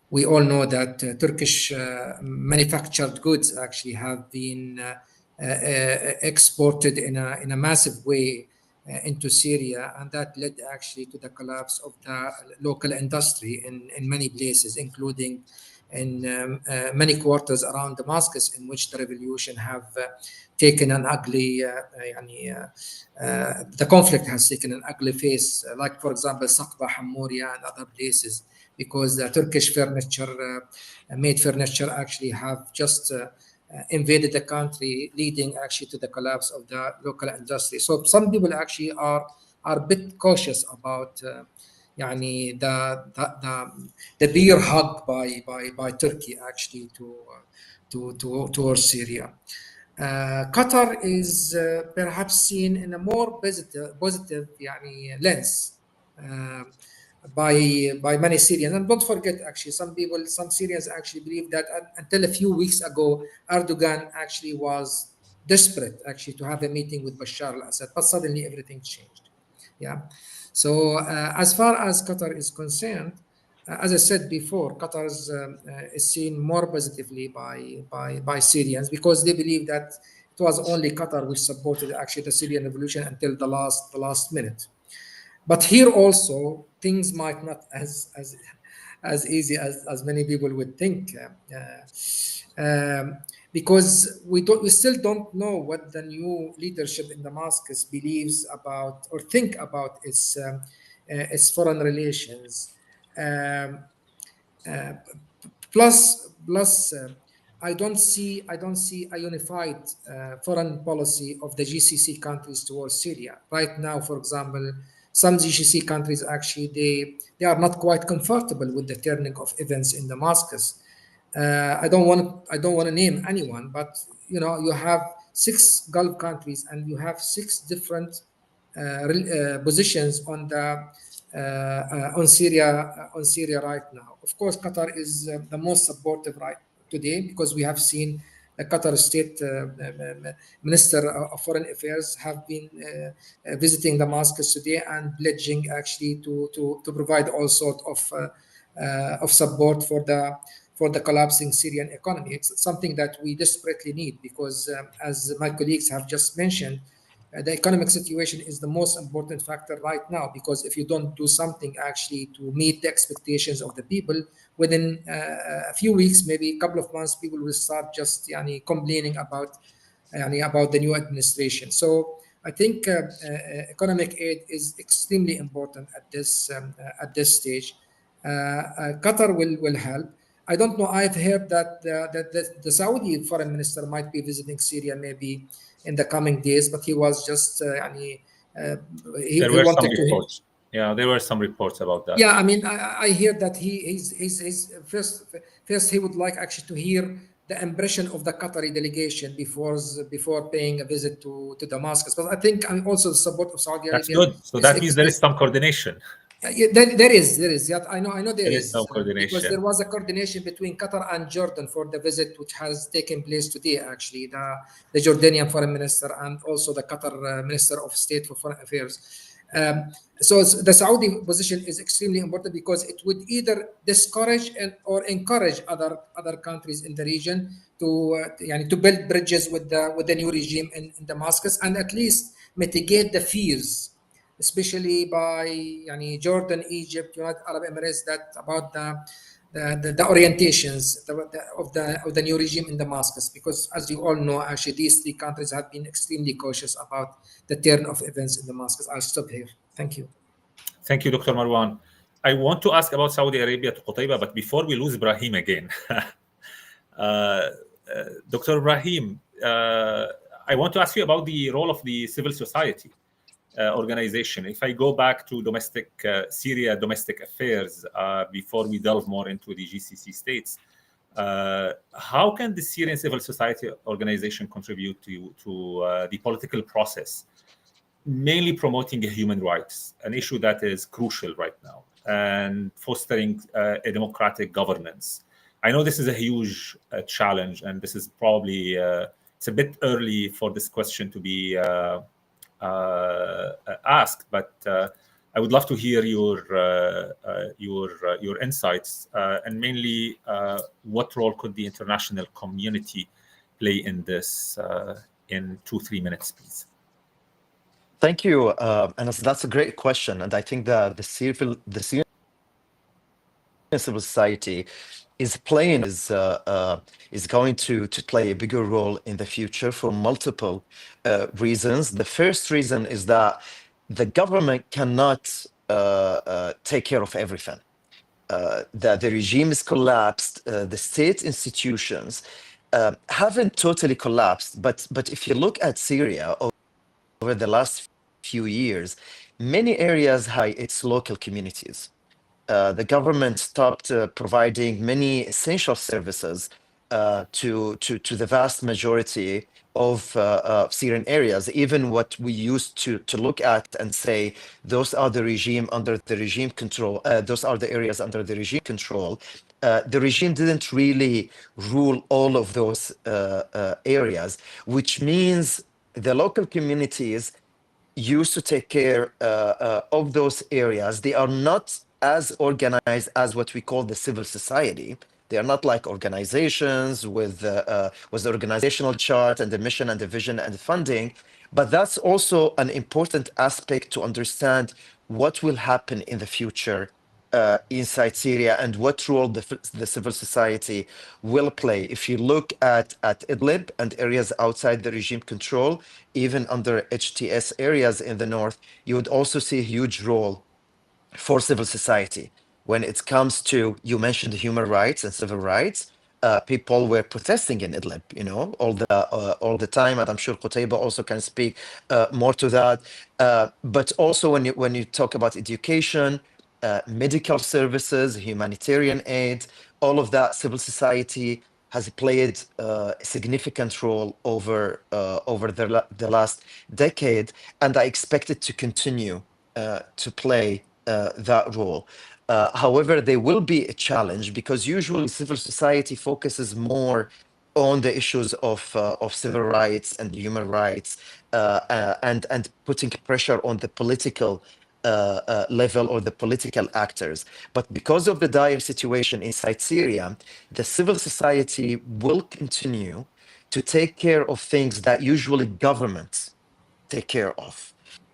we all know that Turkish manufactured goods actually have been exported in a massive way into Syria, and that led actually to the collapse of the local industry in many places, including in many quarters around Damascus, in which the revolution have taken an ugly, the conflict has taken an ugly face, like for example, Saqba, Hammouria, and other places, because the Turkish made furniture actually have just invaded the country, leading actually to the collapse of the local industry. So some people actually are a bit cautious about the beer hug by Turkey actually towards Syria. Qatar is perhaps seen in a more positive lens by many Syrians. And don't forget, actually, some Syrians actually believe that until a few weeks ago, Erdogan actually was desperate actually to have a meeting with Bashar al-Assad, but suddenly everything changed. Yeah. So as far as Qatar is concerned, as I said before, Qatar is seen more positively by Syrians, because they believe that it was only Qatar which supported actually the Syrian revolution until the last minute. But here also things might not as easy as many people would think, because we still don't know what the new leadership in Damascus believes about or think about its foreign relations. Plus, I don't see a unified foreign policy of the GCC countries towards Syria right now. For example, some GCC countries actually they are not quite comfortable with the turning of events in Damascus. I don't want to name anyone, but you have 6 Gulf countries and you have 6 different positions on Syria right now. Of course, Qatar is the most supportive right today, because we have seen the Qatar State Minister of Foreign Affairs have been visiting Damascus today and pledging actually to provide all sort of support for the collapsing Syrian economy. It's something that we desperately need, because as my colleagues have just mentioned, the economic situation is the most important factor right now, because if you don't do something actually to meet the expectations of the people, within a few weeks, maybe a couple of months, people will start just complaining about the new administration. So I think economic aid is extremely important at this stage. Qatar will help. I don't know. I've heard that the Saudi foreign minister might be visiting Syria maybe in the coming days, but he was just he wanted to. Yeah, there were some reports about that. Yeah, I mean, I hear that he's first he would like actually to hear the impression of the Qatari delegation before paying a visit to Damascus. But I think also the support of Saudi Arabia. That's good. So that means there is some coordination. Yeah, there is. Yeah, I know there is some coordination, because there was a coordination between Qatar and Jordan for the visit, which has taken place today. Actually, the Jordanian foreign minister and also the Qatar minister of state for foreign affairs. So the Saudi position is extremely important, because it would either discourage or encourage other countries in the region to build bridges with the new regime in Damascus, and at least mitigate the fears, especially by Jordan, Egypt, United Arab Emirates, about the orientations of the new regime in Damascus. Because as you all know, actually these 3 countries have been extremely cautious about the turn of events in Damascus. I'll stop here. Thank you. Thank you, Dr. Marwan. I want to ask about Saudi Arabia to Qutaiba, but before we lose Ibrahim again, Dr. Ibrahim, I want to ask you about the role of the civil society organization. If I go back to Syria domestic affairs, before we delve more into the GCC states, how can the Syrian civil society organization contribute to the political process, mainly promoting human rights, an issue that is crucial right now, and fostering a democratic governance? I know this is a huge challenge, and this is probably it's a bit early for this question to be asked, but I would love to hear your insights, and mainly what role could the international community play in this in 2-3 minutes, please. Thank you, Anas. That's a great question, and I think that the Syrian civil society is going to play a bigger role in the future for multiple reasons. The first reason is that the government cannot take care of everything. The regime is collapsed. The state institutions haven't totally collapsed, but if you look at Syria over the last few years, many areas have its local communities. The government stopped providing many essential services to the vast majority of Syrian areas. Even what we used to look at and say those are the regime under the regime control, those are the areas under the regime control. The regime didn't really rule all of those areas, which means the local communities used to take care of those areas. They are not as organized as what we call the civil society. They are not like organizations with the organizational chart and the mission and the vision and the funding. But that's also an important aspect to understand what will happen in the future inside Syria and what role the civil society will play. If you look at Idlib and areas outside the regime control, even under HTS areas in the north, you would also see a huge role for civil society. When it comes to, you mentioned human rights and civil rights, people were protesting in Idlib, all the time, and I'm sure Qutaiba also can speak more to that. But also when you talk about education, medical services, humanitarian aid, all of that, civil society has played a significant role over the last decade, and I expect it to continue to play that role. However, there will be a challenge because usually civil society focuses more on the issues of civil rights and human rights, and putting pressure on the political level or the political actors. But because of the dire situation inside Syria, the civil society will continue to take care of things that usually governments take care of.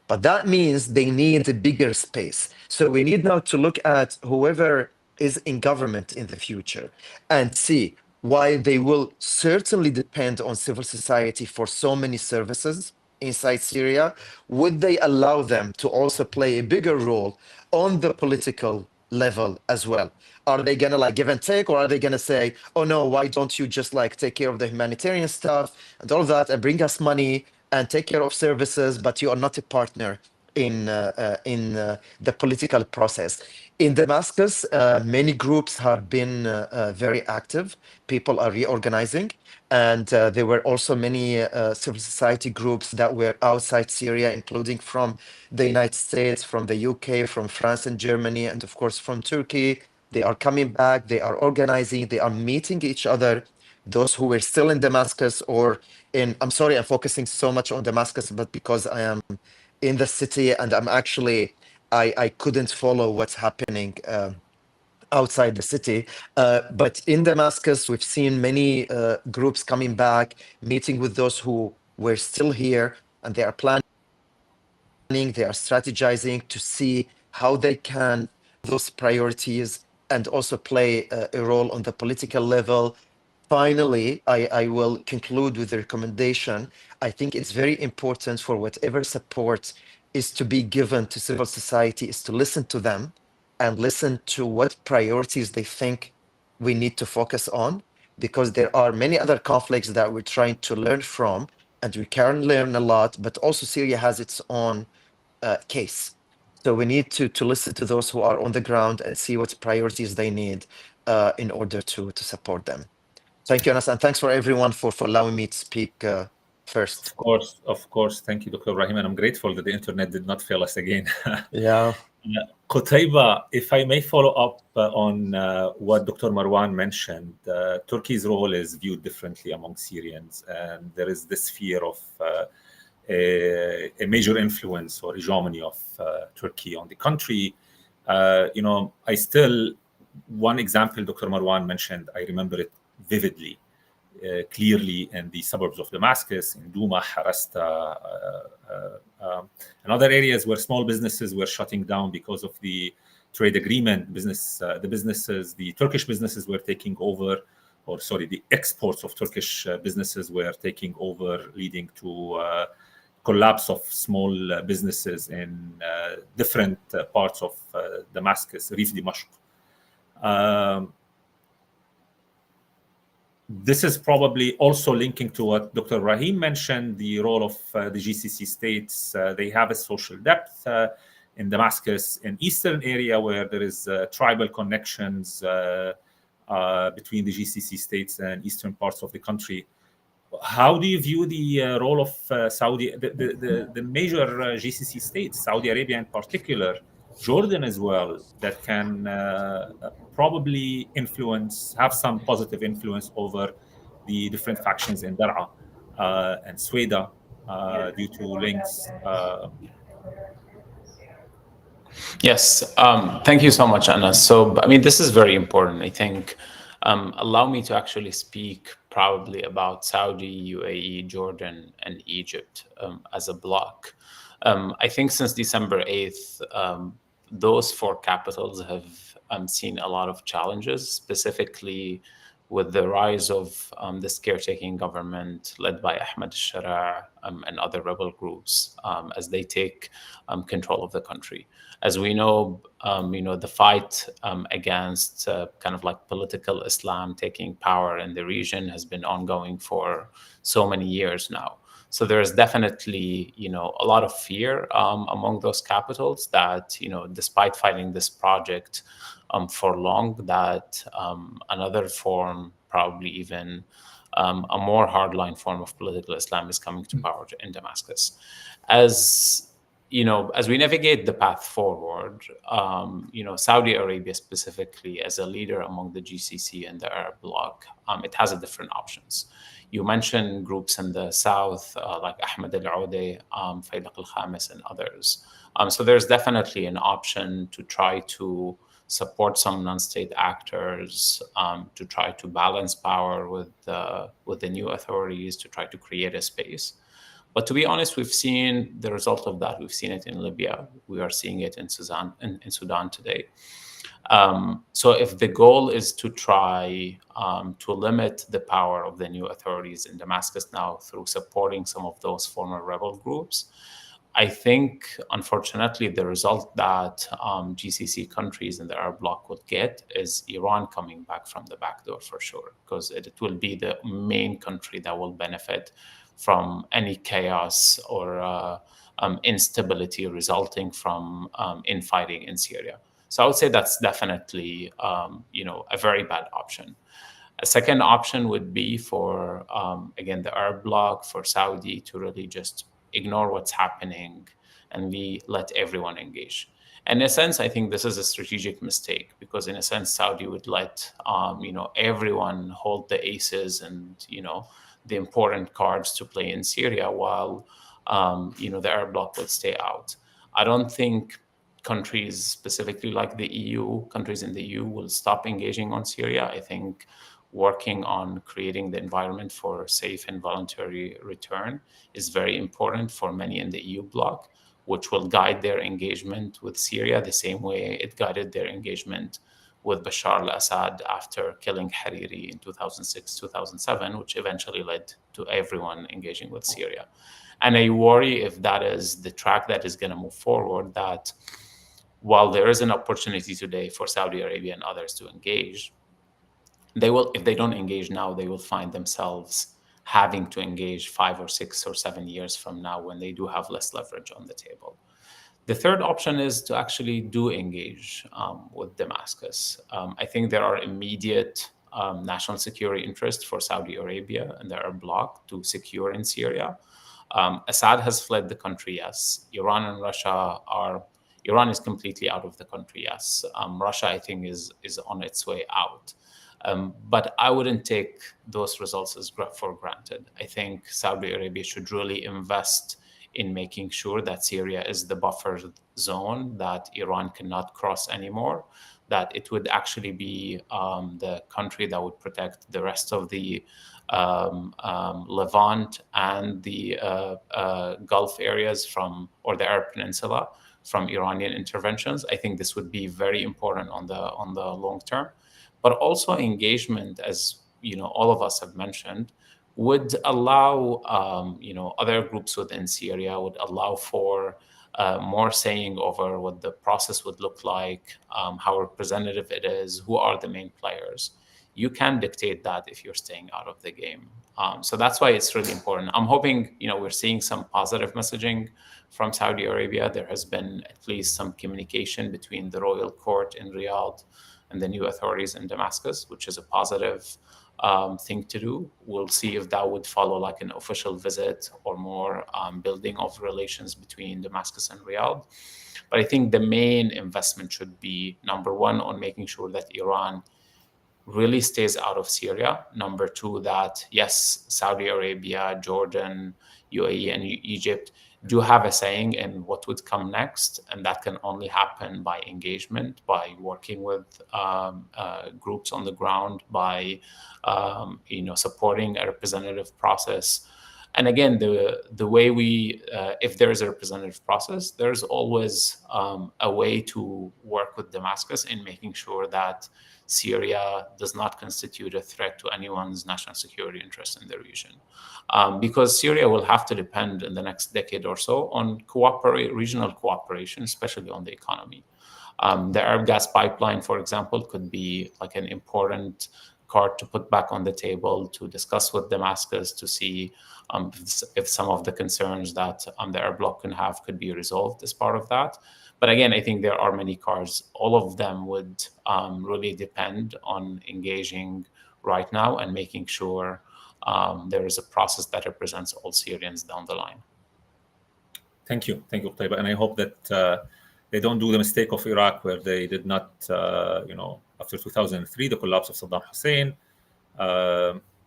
But that means they need a bigger space. So we need now to look at whoever is in government in the future and see why they will certainly depend on civil society for so many services inside Syria. Would they allow them to also play a bigger role on the political level as well? Are they gonna like give and take, or are they gonna say, oh no, why don't you just like take care of the humanitarian stuff and all of that and bring us money and take care of services, but you are not a partner in the political process? In Damascus, many groups have been very active. People are reorganizing, and there were also many civil society groups that were outside Syria, including from the United States, from the UK, from France and Germany, and of course from Turkey. They are coming back, they are organizing, they are meeting each other. Those who were still in Damascus or I'm sorry, I'm focusing so much on Damascus, but because I am in the city and I couldn't follow what's happening outside the city. But in Damascus, we've seen many groups coming back, meeting with those who were still here, and they are planning, they are strategizing to see how they can those priorities and also play a role on the political level. Finally, I will conclude with a recommendation. I think it's very important for whatever support is to be given to civil society is to listen to them and listen to what priorities they think we need to focus on, because there are many other conflicts that we're trying to learn from, and we can learn a lot, but also Syria has its own case. So we need to listen to those who are on the ground and see what priorities they need in order to support them. Thank you, Anas, and thanks for everyone for allowing me to speak first. Of course. Thank you, Dr. Ibrahim, and I'm grateful that the internet did not fail us again. Yeah. Qutaiba, if I may follow up on what Dr. Marwan mentioned, Turkey's role is viewed differently among Syrians, and there is this fear of a major influence or hegemony of Turkey on the country. One example Dr. Marwan mentioned, I remember it vividly, clearly in the suburbs of Damascus, in Douma, Harasta, and other areas where small businesses were shutting down because of the trade agreement. The Turkish businesses were taking over, the exports of Turkish businesses were taking over, leading to collapse of small businesses in different parts of Damascus, Rif Dimashq. This is probably also linking to what Dr. Rahim mentioned, the role of the GCC states. They have a social depth in Damascus, in eastern area where there is tribal connections between the GCC states and eastern parts of the country. How do you view the role of Saudi, the major GCC states, Saudi Arabia in particular, Jordan as well, that can probably have some positive influence over the different factions in Dar'a and Sweda due to links? Yes, thank you so much, Anas. So, I mean, this is very important. I think, allow me to actually speak probably about Saudi, UAE, Jordan, and Egypt as a bloc. I think since December 8th, those four capitals have seen a lot of challenges, specifically with the rise of this caretaking government led by Ahmed al-Shara and other rebel groups as they take control of the country. As we know, the fight against kind of like political Islam taking power in the region has been ongoing for so many years now. So there's definitely, a lot of fear among those capitals that, despite fighting this project for long, that another form, probably even a more hardline form of political Islam, is coming to power in Damascus. As we navigate the path forward, Saudi Arabia specifically, as a leader among the GCC and the Arab bloc, it has different options. You mentioned groups in the south, like Ahmed al-Aoudi, Faylaq al-Khamis, and others. So there's definitely an option to try to support some non-state actors, to try to balance power with the new authorities, to try to create a space. But to be honest, we've seen the result of that. We've seen it in Libya. We are seeing it in Sudan today. So if the goal is to try to limit the power of the new authorities in Damascus now through supporting some of those former rebel groups, I think, unfortunately, the result that GCC countries in the Arab bloc would get is Iran coming back from the back door for sure, because it will be the main country that will benefit from any chaos or instability resulting from infighting in Syria. So I would say that's definitely, a very bad option. A second option would be for, again, the Arab bloc, for Saudi to really just ignore what's happening and let everyone engage. And in a sense, I think this is a strategic mistake, because in a sense, Saudi would let, everyone hold the aces and, the important cards to play in Syria while, the Arab bloc would stay out. I don't think countries specifically like the EU, countries in the EU, will stop engaging on Syria. I think working on creating the environment for safe and voluntary return is very important for many in the EU bloc, which will guide their engagement with Syria the same way it guided their engagement with Bashar al-Assad after killing Hariri in 2006, 2007, which eventually led to everyone engaging with Syria. And I worry, if that is the track that is going to move forward, that while there is an opportunity today for Saudi Arabia and others to engage, if they don't engage now, they will find themselves having to engage 5 or 6 or 7 years from now when they do have less leverage on the table. The third option is to actually do engage with Damascus. I think there are immediate national security interests for Saudi Arabia and the Arab bloc to secure in Syria. Assad has fled the country, yes. Iran and Russia Iran is completely out of the country, yes. Russia, I think, is on its way out. But I wouldn't take those results for granted. I think Saudi Arabia should really invest in making sure that Syria is the buffer zone that Iran cannot cross anymore, that it would actually be the country that would protect the rest of the Levant and the Gulf areas or the Arab Peninsula from Iranian interventions. I think this would be very important on the long term. But also engagement, as all of us have mentioned, would allow other groups within Syria, would allow for more saying over what the process would look like, how representative it is, who are the main players. You can dictate that if you're staying out of the game. So that's why it's really important. I'm hoping, we're seeing some positive messaging from Saudi Arabia. There has been at least some communication between the royal court in Riyadh and the new authorities in Damascus, which is a positive thing to do. We'll see if that would follow like an official visit or more building of relations between Damascus and Riyadh. But I think the main investment should be, number one, on making sure that Iran really stays out of Syria. Number two, that yes, Saudi Arabia, Jordan, UAE, and Egypt do have a saying in what would come next, and that can only happen by engagement, by working with groups on the ground, by supporting a representative process. And again, the way if there is a representative process, there's always a way to work with Damascus in making sure that Syria does not constitute a threat to anyone's national security interest in the region. Because Syria will have to depend in the next decade or so on regional cooperation, especially on the economy. The Arab gas pipeline, for example, could be like an important card to put back on the table, to discuss with Damascus, to see if some of the concerns that the Arab bloc can have could be resolved as part of that. But again, I think there are many cards. All of them would really depend on engaging right now and making sure there is a process that represents all Syrians down the line. Thank you, Qutaiba. And I hope that they don't do the mistake of Iraq, where they did not, after 2003, the collapse of Saddam Hussein,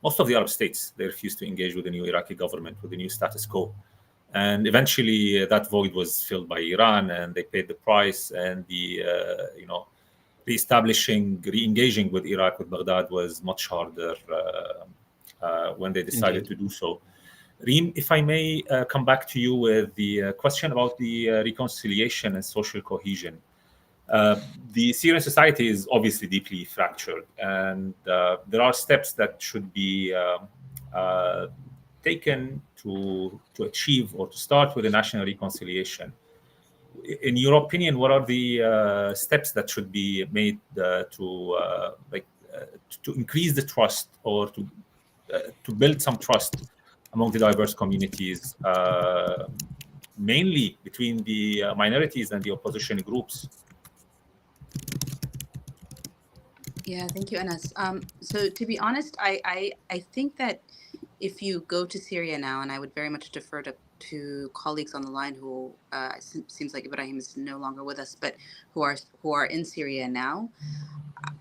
most of the Arab states, they refused to engage with the new Iraqi government, with the new status quo. And eventually that void was filled by Iran, and they paid the price. And the, reestablishing, re-engaging with Iraq, with Baghdad, was much harder when they decided to do so. Reem, if I may come back to you with the question about the reconciliation and social cohesion. The Syrian society is obviously deeply fractured, and there are steps that should be taken to achieve or to start with a national reconciliation. In your opinion, what are the steps that should be made to increase the trust, or to build some trust among the diverse communities, mainly between the minorities and the opposition groups? Yeah, thank you, Anas. So to be honest, I think that if you go to Syria now, and I would very much defer to colleagues on the line who seems like Ibrahim is no longer with us, but who are in Syria now,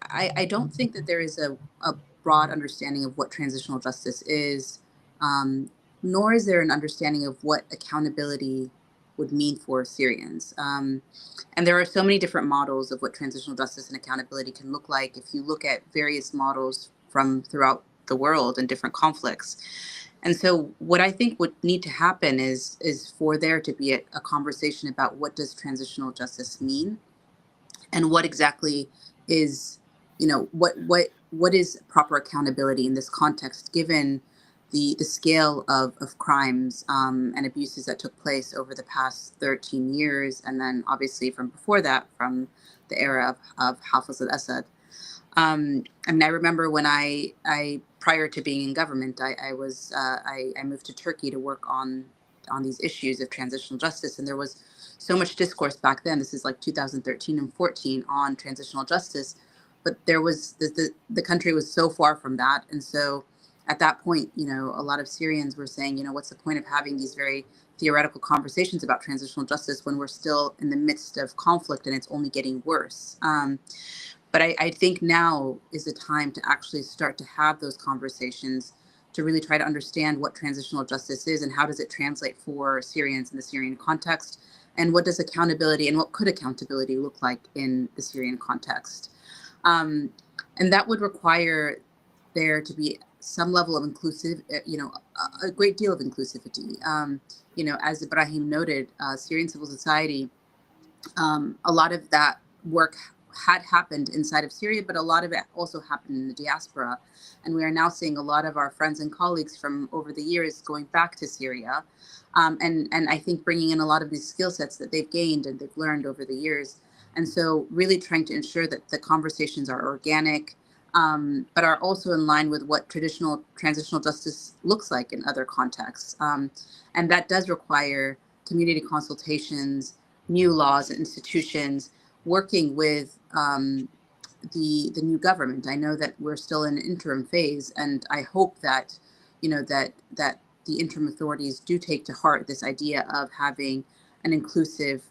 I don't think that there is a broad understanding of what transitional justice is, nor is there an understanding of what accountability would mean for Syrians. And there are so many different models of what transitional justice and accountability can look like. If you look at various models from throughout the world and different conflicts. And so what I think would need to happen is for there to be a conversation about what does transitional justice mean, and what exactly is, what is proper accountability in this context, given the scale of crimes and abuses that took place over the past 13 years, and then obviously from before that, from the era of Hafiz al-Assad. I mean, I remember when I prior to being in government, I moved to Turkey to work on these issues of transitional justice, and there was so much discourse back then. This is like 2013 and 14 on transitional justice, but there was the country was so far from that, and so at that point, a lot of Syrians were saying, what's the point of having these very theoretical conversations about transitional justice when we're still in the midst of conflict and it's only getting worse. But I think now is the time to actually start to have those conversations, to really try to understand what transitional justice is and how does it translate for Syrians in the Syrian context, and what does accountability and what could accountability look like in the Syrian context. And that would require there to be some level of inclusive, a great deal of inclusivity. As Ibrahim noted, Syrian civil society, a lot of that work had happened inside of Syria, but a lot of it also happened in the diaspora. And we are now seeing a lot of our friends and colleagues from over the years going back to Syria. And I think bringing in a lot of these skill sets that they've gained and they've learned over the years. And so really trying to ensure that the conversations are organic, but are also in line with what traditional transitional justice looks like in other contexts. And that does require community consultations, new laws and institutions, working with the new government. I know that we're still in an interim phase, and I hope that that the interim authorities do take to heart this idea of having an inclusive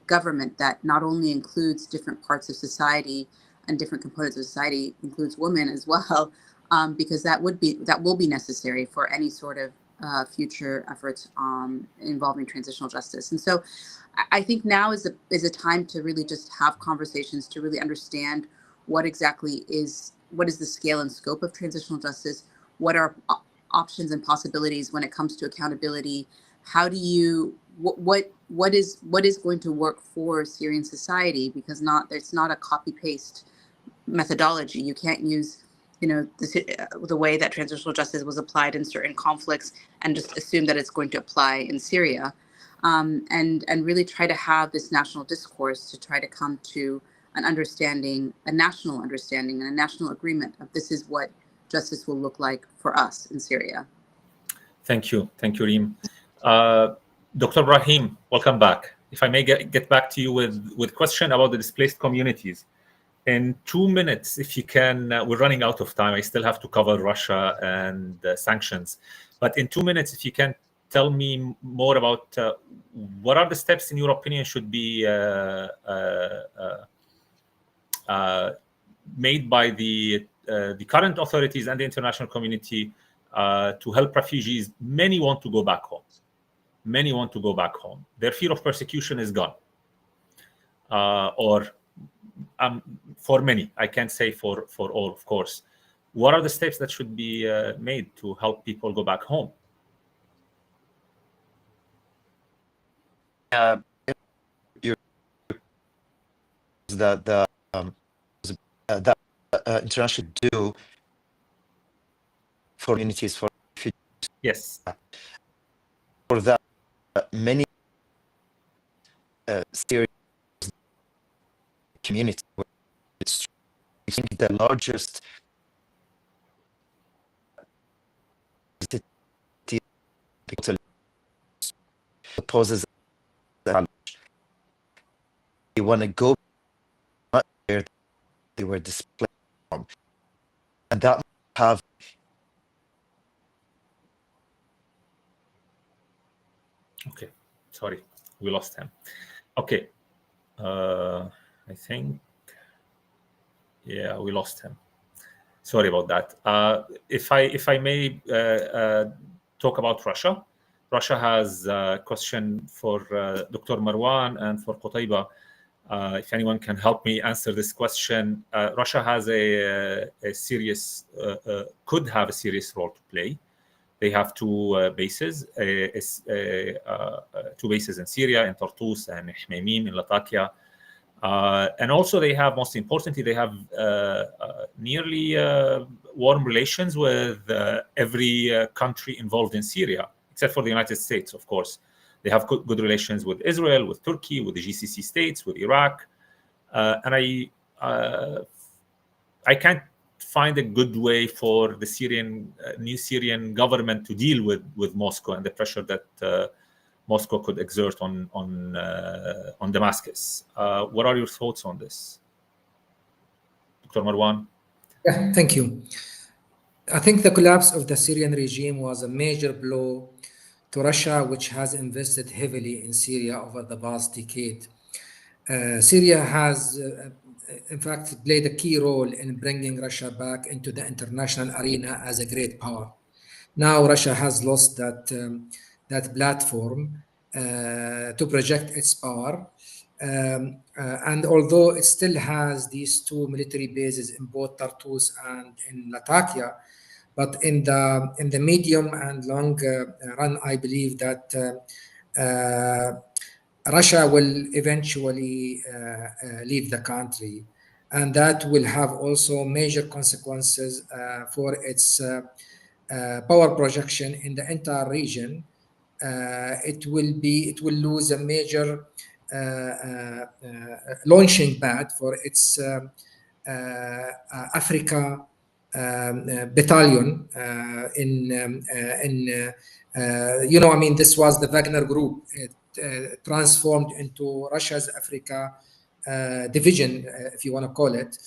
government that not only includes different parts of society and different components of society, includes women as well, because that will be necessary for any sort of future efforts involving transitional justice. And so I think now is a time to really just have conversations, to really understand what exactly what is the scale and scope of transitional justice, what are options and possibilities when it comes to accountability, how do you what is going to work for Syrian society, because it's not a copy paste methodology. You can't use the way that transitional justice was applied in certain conflicts and just assume that it's going to apply in Syria, and really try to have this national discourse to try to come to an understanding, a national understanding and a national agreement of this is what justice will look like for us in Syria. Thank you, Reem. Dr. Brahim, welcome back. If I may get back to you with question about the displaced communities. In 2 minutes, if you can, we're running out of time. I still have to cover Russia and sanctions. But in 2 minutes, if you can tell me more about what are the steps, in your opinion, should be made by the current authorities and the international community to help refugees. Many want to go back home. Many want to go back home. Their fear of persecution is gone. For many, I can't say for all, of course. What are the steps that should be made to help people go back home? That international do for communities, for refugees. Yes. For that, many Syrian communities, I think the largest poses that they want to go where they were displaced from, and that have okay, sorry, we lost him. Okay, I think, yeah, we lost him. Sorry about that. If I may talk about Russia. Russia has a question for Dr. Marwan and for Qutaiba. If anyone can help me answer this question. Russia has a serious, could have a serious role to play. They have two bases, two bases in Syria, in Tartus and Hmeimim, in Latakia. And also they have, most importantly, they have nearly warm relations with every country involved in Syria, except for the United States, of course. They have good relations with Israel, with Turkey, with the GCC states, with Iraq. And I can't find a good way for the new Syrian government to deal with Moscow and the pressure that Moscow could exert on Damascus. What are your thoughts on this? Dr. Marwan? Yeah, thank you. I think the collapse of the Syrian regime was a major blow to Russia, which has invested heavily in Syria over the past decade. Syria has, in fact, played a key role in bringing Russia back into the international arena as a great power. Now Russia has lost that platform to project its power. And although it still has these two military bases in both Tartus and in Latakia, but in the medium and long run, I believe that Russia will eventually leave the country, and that will have also major consequences for its power projection in the entire region. It will lose a major launching pad for its Africa battalion this was the Wagner group. It transformed into Russia's Africa division, if you want to call it.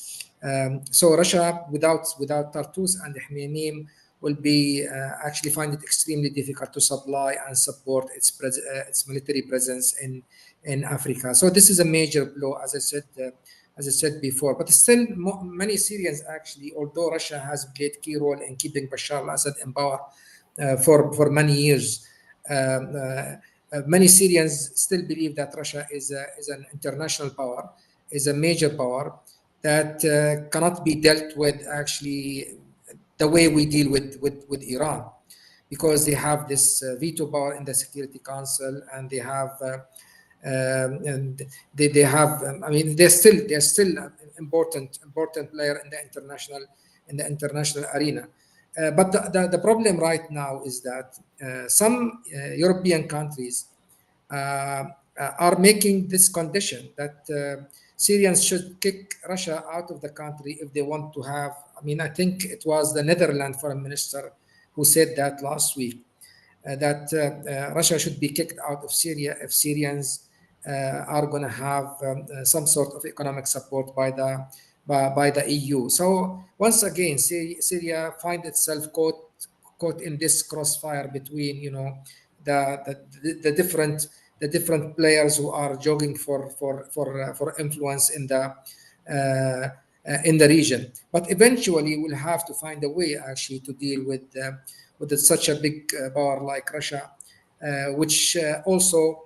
So Russia, without Tartus and Hmeimim, will be actually find it extremely difficult to supply and support its military presence in Africa. So this is a major blow, as I said before. But still, many Syrians actually, although Russia has played key role in keeping Bashar al-Assad in power for many years, many Syrians still believe that Russia is an international power, is a major power that cannot be dealt with actually the way we deal with Iran, because they have this veto power in the Security Council, and they have they're still an important player in the international arena. But the problem right now is that some European countries are making this condition that Syrians should kick Russia out of the country if they want to have. I mean, I think it was the Netherlands foreign minister who said that last week, that Russia should be kicked out of Syria if Syrians are going to have some sort of economic support by the EU. So once again, Syria finds itself caught in this crossfire between, you know, the different players who are jogging for influence in the region. But eventually, we'll have to find a way actually to deal with such a big power like Russia, which also,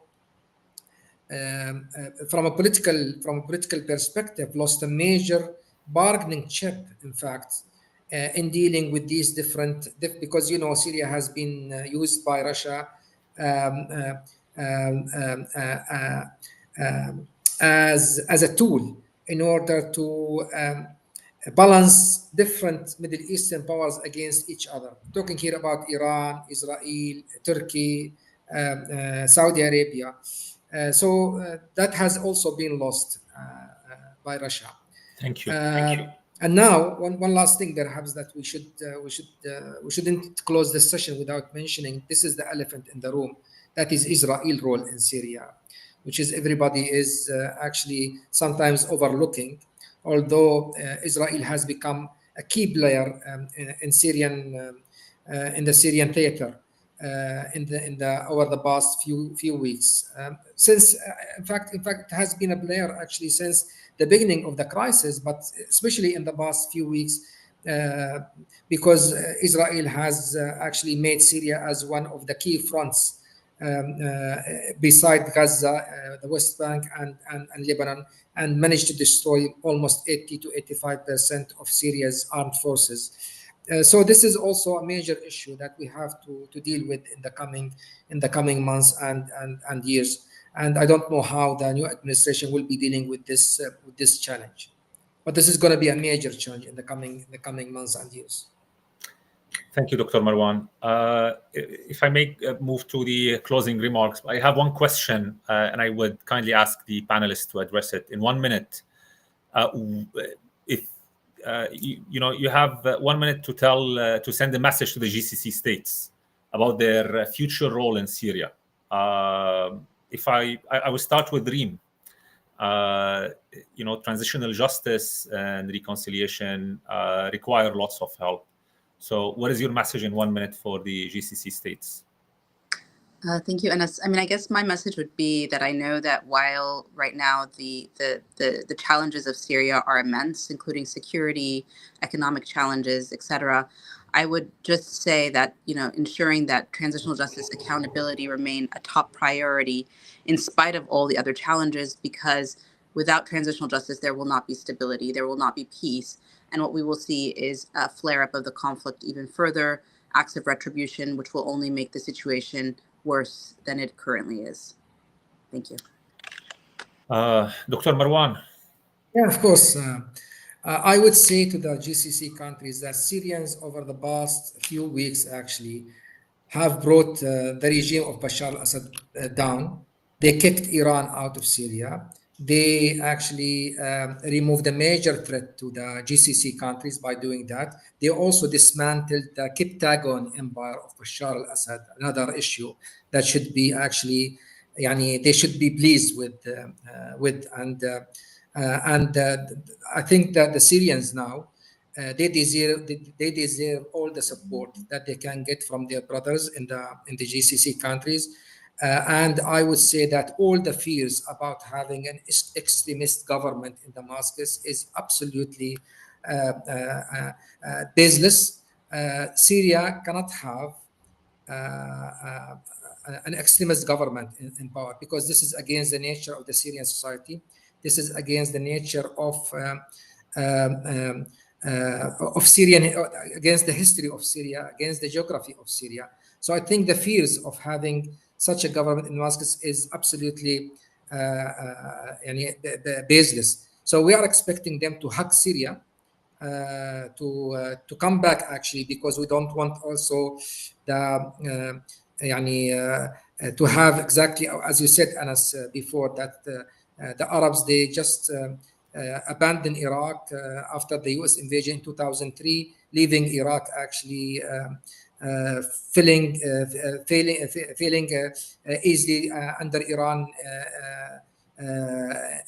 from a political perspective, lost a major bargaining chip, in fact, in dealing with these because, you know, Syria has been used by Russia as a tool in order to balance different Middle Eastern powers against each other. Talking here about Iran, Israel, Turkey, Saudi Arabia. So that has also been lost by Russia. Thank you. And now, one last thing perhaps that we shouldn't close this session without mentioning. This is the elephant in the room. That is Israel's role in Syria, which is everybody is actually sometimes overlooking. Although Israel has become a key player in the Syrian theater over the past few weeks. Since in fact it has been a player actually since the beginning of the crisis, but especially in the past few weeks, because Israel has actually made Syria as one of the key fronts beside Gaza, the West Bank, and Lebanon, and managed to destroy almost 80 to 85% of Syria's armed forces. So this is also a major issue that we have to deal with in the coming months and years. And I don't know how the new administration will be dealing with this challenge, but this is going to be a major challenge in the coming months and years. Thank you, Dr. Marwan. If I may move to the closing remarks, I have one question, and I would kindly ask the panelists to address it in 1 minute. If you have 1 minute to send a message to the GCC states about their future role in Syria. If I will start with Reem. Transitional justice and reconciliation require lots of help. So what is your message in 1 minute for the GCC states? Thank you, Anas. I mean, I guess my message would be that I know that while right now the challenges of Syria are immense, including security, economic challenges, etc., I would just say that, ensuring that transitional justice accountability remain a top priority in spite of all the other challenges, because without transitional justice, there will not be stability, there will not be peace. And what we will see is a flare-up of the conflict even further, acts of retribution, which will only make the situation worse than it currently is. Thank you. Dr. Marwan. Yeah, of course. I would say to the GCC countries that Syrians over the past few weeks actually have brought the regime of Bashar al-Assad down. They kicked Iran out of Syria. They actually removed a major threat to the GCC countries by doing that. They also dismantled the Kiptagon empire of Bashar al-Assad, another issue that should be actually, they should be pleased with. I think that the Syrians now, they deserve all the support that they can get from their brothers in the GCC countries. And I would say that all the fears about having an extremist government in Damascus is absolutely baseless. Syria cannot have an extremist government in power, because this is against the nature of the Syrian society. This is against the nature of Syrian, against the history of Syria, against the geography of Syria. So I think the fears of having such a government in Damascus is absolutely baseless. So we are expecting them to hug Syria, to come back actually, because we don't want also to have exactly as you said, Anas, before, that The Arabs, they just abandoned Iraq after the U.S. invasion in 2003, leaving Iraq actually failing easily under Iran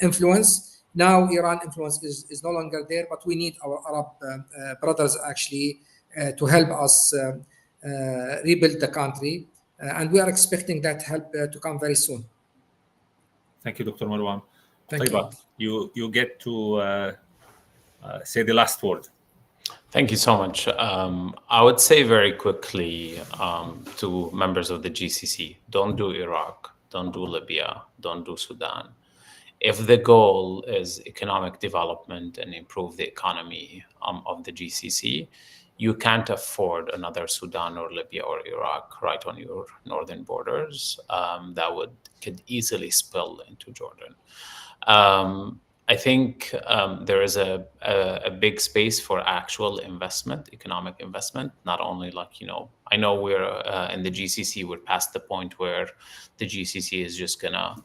influence. Now Iran influence is no longer there, but we need our Arab brothers actually to help us rebuild the country, and we are expecting that help to come very soon. Thank you, Dr. Marwan. Thank you. You get to say the last word. Thank you so much. I would say very quickly to members of the GCC, don't do Iraq, don't do Libya, don't do Sudan. If the goal is economic development and improve the economy of the GCC, you can't afford another Sudan or Libya or Iraq right on your northern borders. That could easily spill into Jordan. I think there is a big space for actual investment, economic investment, not only I know we're in the GCC, we're past the point where the GCC is just gonna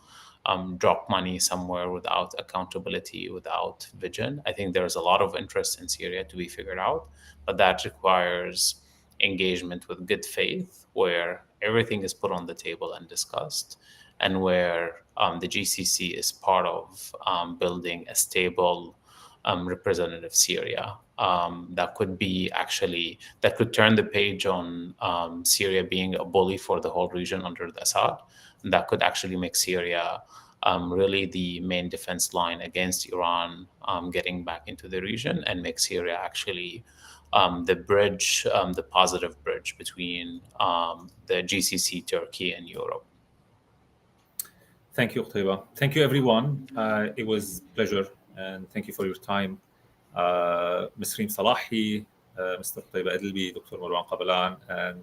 drop money somewhere without accountability, without vision. I think there's a lot of interest in Syria to be figured out, but that requires engagement with good faith, where everything is put on the table and discussed, and where the GCC is part of building a stable representative Syria that could turn the page on Syria being a bully for the whole region under Assad, and that could actually make Syria really the main defense line against Iran getting back into the region, and make Syria actually the bridge, the positive bridge between the GCC, Turkey, and Europe. Thank you, Qutaiba. Thank you, everyone. It was a pleasure, and thank you for your time. Ms. Reem Salahi, Mr. Qutaiba Adilbi, Dr. Marwan Qabalan, and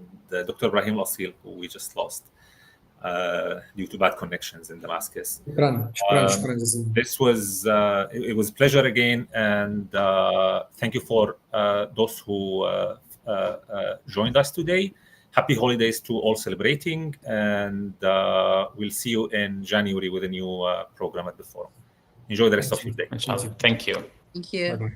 Dr. Ibrahim Al-Asil, who we just lost due to bad connections in Damascus. This was it was a pleasure again, and thank you for those who joined us today. Happy holidays to all celebrating, and we'll see you in January with a new program at the forum. Enjoy the rest of your day. Thank you. Thank you. Bye-bye.